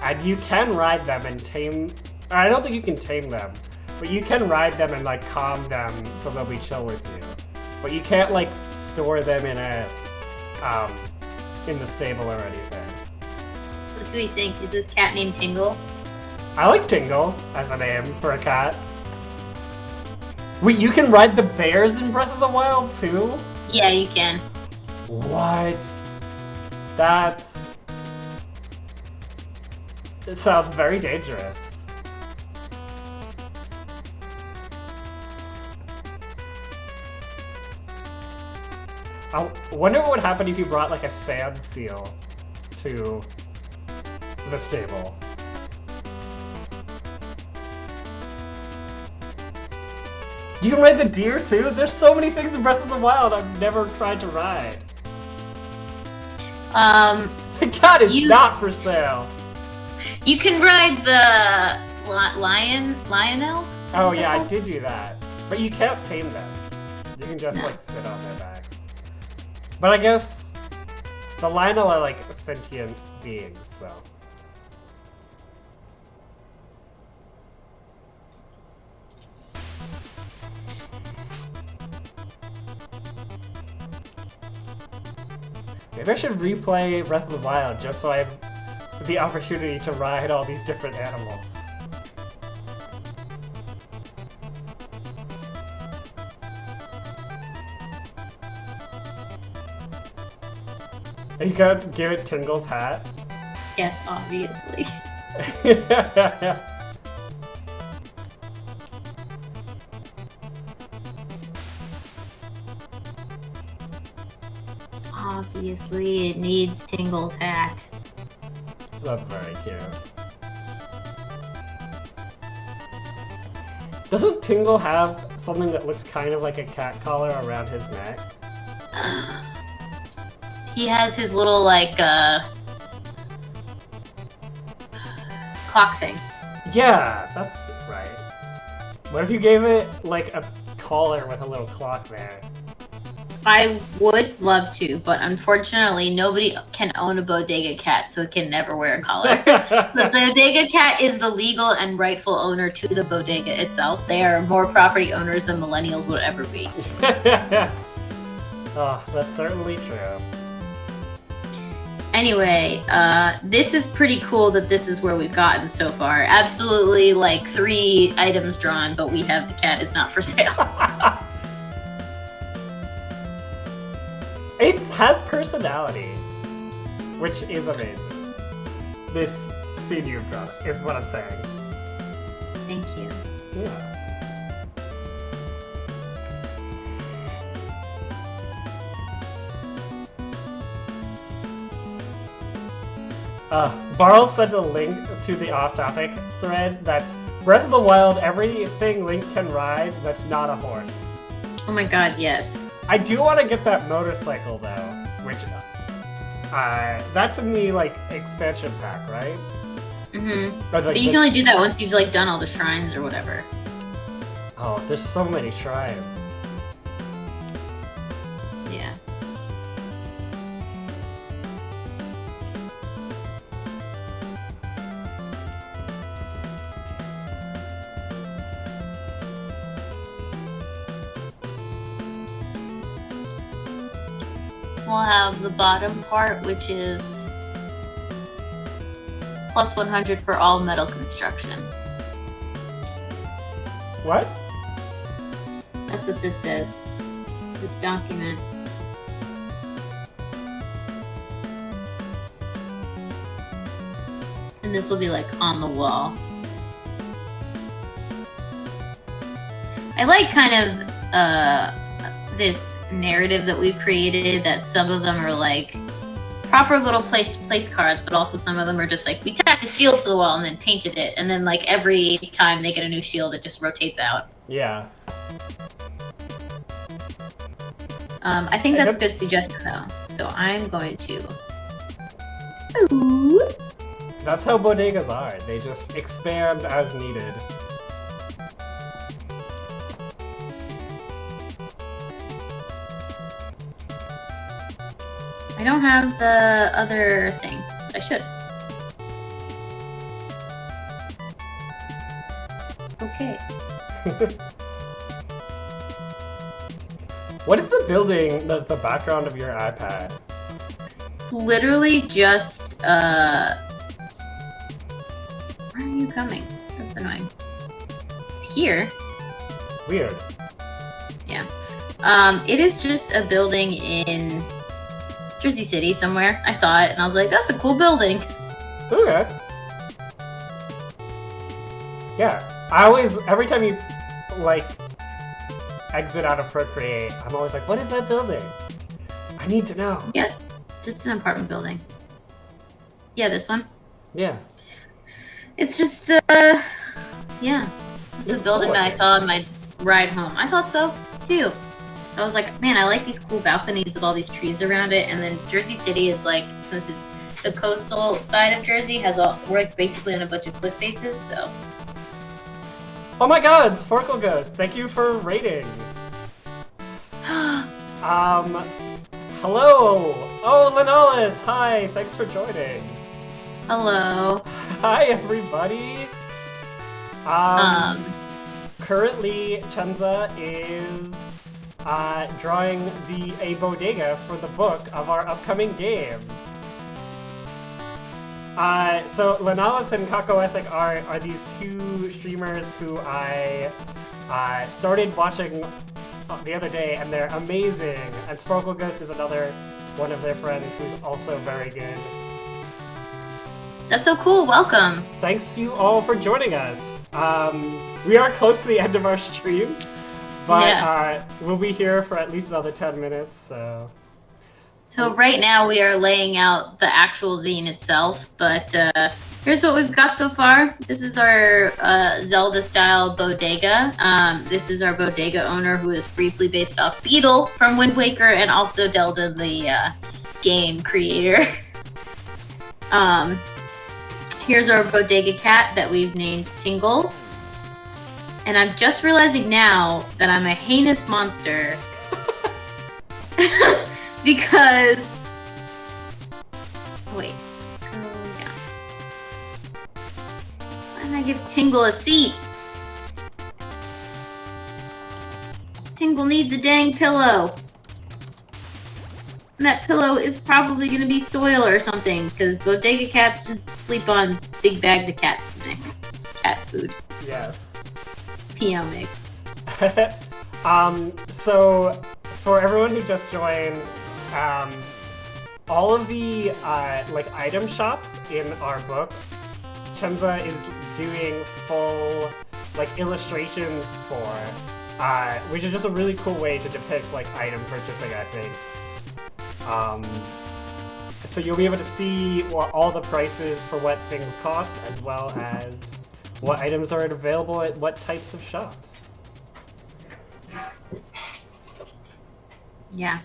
and you can ride them and tame... I don't think you can tame them, but you can ride them and like calm them so they'll be chill with you. But you can't like store them in a in the stable or anything. What do we think? Is this cat named Tingle? I like Tingle as a name for a cat. Wait, you can ride the bears in Breath of the Wild too? Yeah, you can. What? It sounds very dangerous. I wonder what would happen if you brought like a sand seal to the stable. You can ride the deer too? There's so many things in Breath of the Wild I've never tried to ride. The cat is not for sale. You can ride the lionels? Oh yeah, I did do that. But you can't tame them. You can just like sit on their backs. But I guess the lionel are like sentient beings, so. Maybe I should replay Breath of the Wild just so I have the opportunity to ride all these different animals. And you gotta give it Tingle's hat. Yes, obviously. Obviously, it needs Tingle's hat. That's very cute. Doesn't Tingle have something that looks kind of like a cat collar around his neck? He has his little, like, clock thing. Yeah, that's right. What if you gave it, like, a collar with a little clock there? I would love to, but unfortunately, nobody can own a bodega cat, so it can never wear a collar. The bodega cat is the legal and rightful owner to the bodega itself. They are more property owners than millennials would ever be. Oh, that's certainly true. Anyway, this is pretty cool that this is where we've gotten so far. Absolutely, like, 3 items drawn, but we have the cat is not for sale. It has personality, which is amazing. This scene you've drawn is what I'm saying. Thank you. Yeah. Barl sent a link to the off-topic thread that's Breath of the Wild, everything Link can ride that's not a horse. Oh my god, yes. I do want to get that motorcycle though, which that's in the like expansion pack, right? Mm-hmm. But But you can only do that once you've like done all the shrines or whatever. Oh, there's so many shrines. Yeah. We'll have the bottom part, which is plus 100 for all metal construction. What? That's what this says. This document. And this will be like on the wall. I like kind of this narrative that we've created, that some of them are like proper little place cards, but also some of them are just like we tacked the shield to the wall and then painted it, and then like every time they get a new shield it just rotates out. Yeah. I think that's a good suggestion though, so I'm going to Ooh. That's how bodegas are. They just expand as needed. I don't have the other thing, but I should. Okay. What is the building that's the background of your iPad? It's literally just, where are you coming? That's annoying. It's here. Weird. Yeah. It is just a building in Jersey City somewhere. I saw it and I was like, that's a cool building. Okay. Yeah. I always, every time you, like, exit out of Procreate, I'm always like, what is that building? I need to know. Yeah, just an apartment building. Yeah, this one. Yeah. It's just, yeah. This is a building cool, that I saw on my ride home. I thought so, too. I was like, man, I like these cool balconies with all these trees around it. And then Jersey City is like, since it's the coastal side of Jersey, we're like basically on a bunch of cliff faces, so. Oh my god, Sporkle Ghost, thank you for rating. Hello! Oh, Linalis, hi, thanks for joining. Hello. Hi, everybody. Currently, Chenza is drawing a bodega for the book of our upcoming game. So Linalis and Kakoethic are these two streamers who I started watching the other day, and they're amazing. And Sporkle Ghost is another one of their friends who's also very good. That's so cool. Welcome. Thanks you all for joining us. We are close to the end of our stream, but we'll be here for at least another 10 minutes, so... So right now we are laying out the actual zine itself, but here's what we've got so far. This is our Zelda-style bodega. This is our bodega owner, who is briefly based off Beetle from Wind Waker, and also Zelda, the game creator. Here's our bodega cat that we've named Tingle. And I'm just realizing now that I'm a heinous monster. Because... Wait. Go down. Why didn't I give Tingle a seat? Tingle needs a dang pillow. And that pillow is probably going to be soil or something, because bodega cats just sleep on big bags of cat mix. Cat food. Yes. PO mix. So, for everyone who just joined, all of the item shops in our book, Chenza is doing full illustrations for, which is just a really cool way to depict item purchasing, I think. So you'll be able to see all the prices for what things cost, as well as what items are available at what types of shops. Yeah.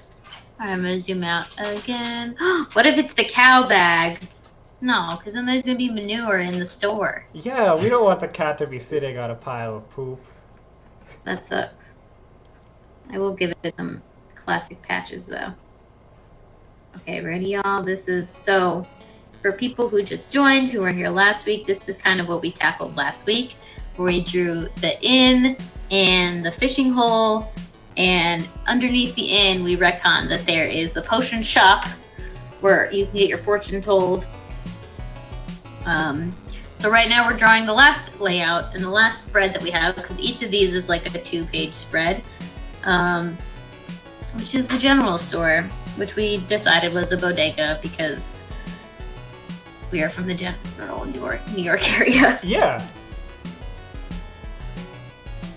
I'm gonna zoom out again. What if it's the cow bag? No, because then there's gonna be manure in the store. Yeah, we don't want the cat to be sitting on a pile of poop. That sucks. I will give it some classic patches though. Okay, ready y'all? This is, so for people who just joined, who were here last week, this is kind of what we tackled last week, where we drew the inn and the fishing hole. And underneath the inn, we retcon that there is the potion shop where you can get your fortune told. So right now we're drawing the last layout and the last spread that we have, because each of these is like a 2-page spread, which is the general store, which we decided was a bodega because we are from the general New York area. Yeah.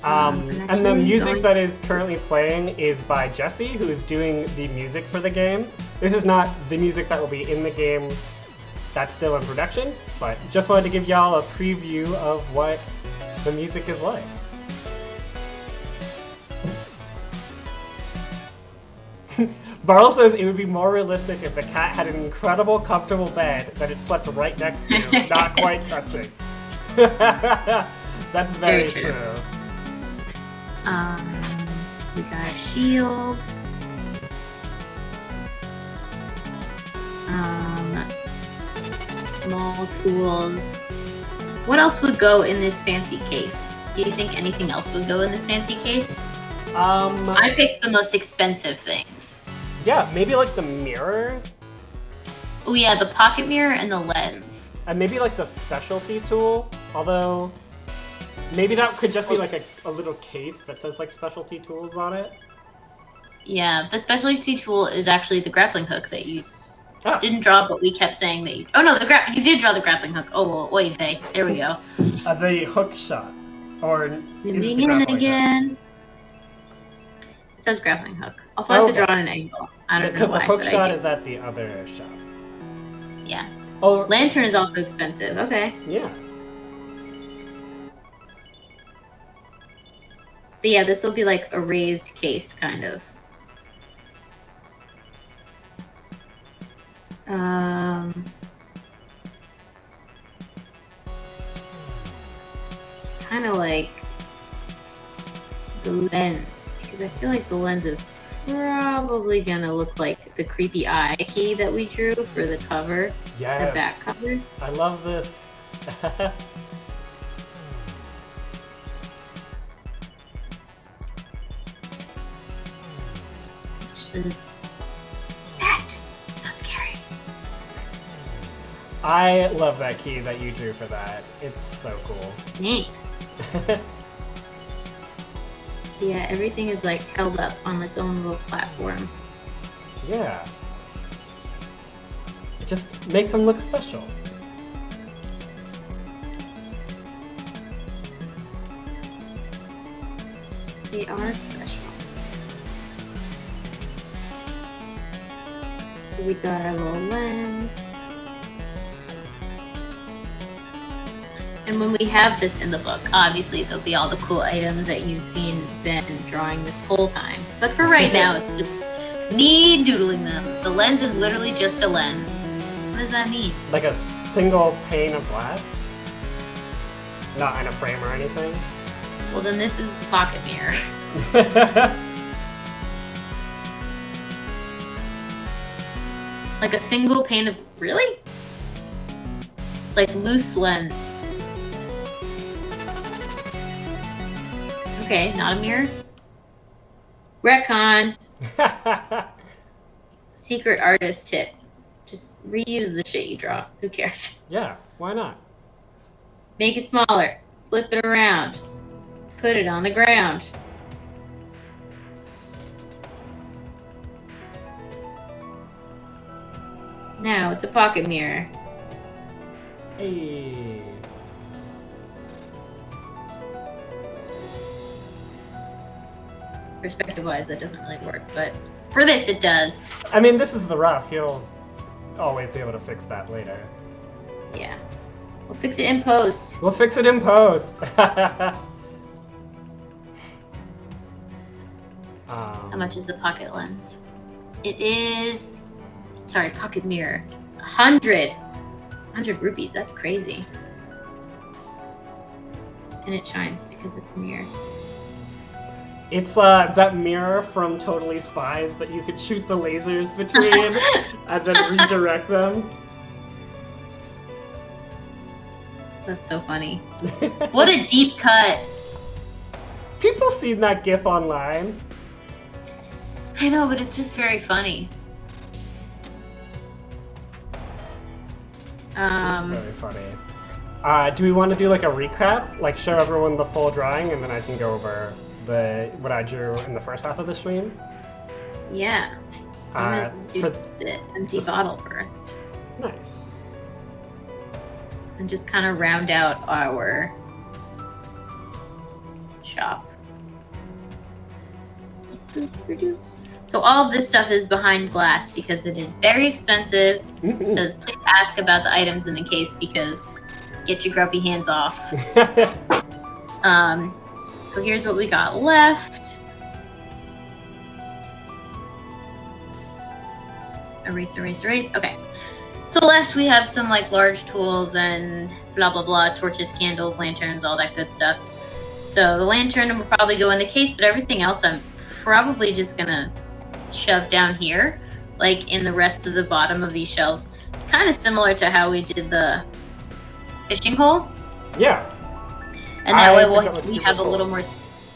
And the music that is currently playing is by Jesse, who is doing the music for the game. This is not the music that will be in the game. That's still in production, but just wanted to give y'all a preview of what the music is like. Varl says it would be more realistic if the cat had an incredible, comfortable bed that it slept right next to, not quite touching. That's very true. We got a shield. Small tools. What else would go in this fancy case? Do you think anything else would go in this fancy case? I picked the most expensive things. Yeah, maybe the mirror. Oh yeah, the pocket mirror and the lens. And maybe the specialty tool, although maybe that could just be a little case that says specialty tools on it. Yeah, the specialty tool is actually the grappling hook that you didn't draw, but we kept saying that you... Oh no, you did draw the grappling hook. Oh, well, wait, there we go. The hook shot. Or zooming in again. Hook? It says grappling hook. Also, I have to draw an angle. I don't know why. Because the hook shot is at the other shop. Yeah. Oh, lantern is also expensive. Okay. Yeah. But yeah, this will be a raised case, kind of. Kind of the lens, because I feel like the lens is probably gonna look like the creepy eye key that we drew for the cover. Yes. The back cover. I love this. Which is that so scary. I love that key that you drew for that. It's so cool. Thanks. Yeah, everything is held up on its own little platform. Yeah. just makes them look special. They are special. So we got our little lens. And when we have this in the book, obviously there'll be all the cool items that you've seen Ben drawing this whole time. But for right now, it's just me doodling them. The lens is literally just a lens. What does that mean? Like a single pane of glass? Not in a frame or anything? Well, then this is the pocket mirror. Like a single pane of... Really? Like loose lens. Okay, not a mirror. Retcon. Secret artist tip. Just reuse the shit you draw. Who cares? Yeah, why not? Make it smaller. Flip it around. Put it on the ground. Now it's a pocket mirror. Hey. Perspective-wise, that doesn't really work, but for this, it does. I mean, this is the rough. You'll always be able to fix that later. Yeah. We'll fix it in post. We'll fix it in post. How much is the pocket lens? It is... Sorry, pocket mirror. 100. 100 rupees, that's crazy. And it shines because it's a mirror. It's that mirror from Totally Spies that you could shoot the lasers between and then redirect them. That's so funny. What a deep cut. People seen that GIF online. I know, but it's just very funny. It's very funny. Do we want to do like a recap? Like show everyone the full drawing and then I can go over what I drew in the first half of the stream? Yeah. I'm gonna do the empty bottle first. Nice. And just kind of round out our shop. So all of this stuff is behind glass because it is very expensive. It says please ask about the items in the case because get your grumpy hands off. So here's what we got left. Erase, erase, erase. Okay. So left we have some like large tools and blah blah blah, torches, candles, lanterns, all that good stuff. So the lantern will probably go in the case, but everything else I'm probably just gonna shove down here, like in the rest of the bottom of these shelves. Kind of similar to how we did the fishing hole. Yeah. And that way we have a little more.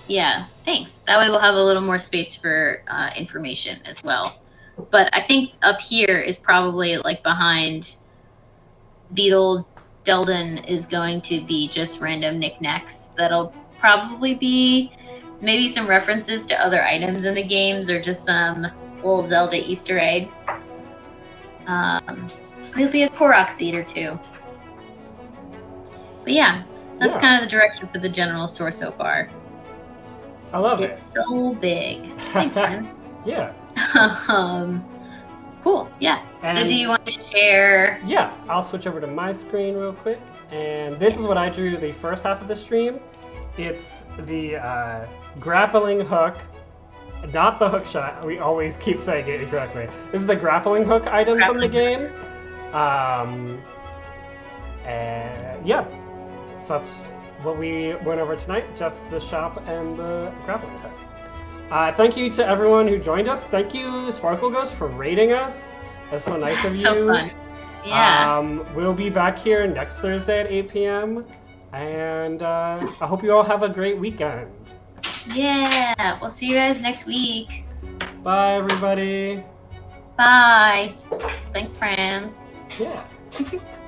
Yeah, thanks. That way we'll have a little more space for information as well. But I think up here is probably like behind Beetle Delden is going to be just random knickknacks. That'll probably be maybe some references to other items in the games or just some old Zelda Easter eggs. Maybe a Korok seed or two. But yeah, that's kind of the direction for the general store so far. I love it. It's so big. Thanks, friend. Yeah. Cool. Yeah. So do you want to share? Yeah, I'll switch over to my screen real quick. And this is what I drew the first half of the stream. It's the grappling hook, not the hook shot. We always keep saying it incorrectly. This is the grappling hook item from the game. And yeah, so that's what we went over tonight, just the shop and the grappling hook. Thank you to everyone who joined us. Thank you, Sparkle Ghost, for rating us. That's so nice of you. So fun. Yeah. We'll be back here next Thursday at 8 p.m. And I hope you all have a great weekend. Yeah. We'll see you guys next week. Bye, everybody. Bye. Thanks, friends. Yeah.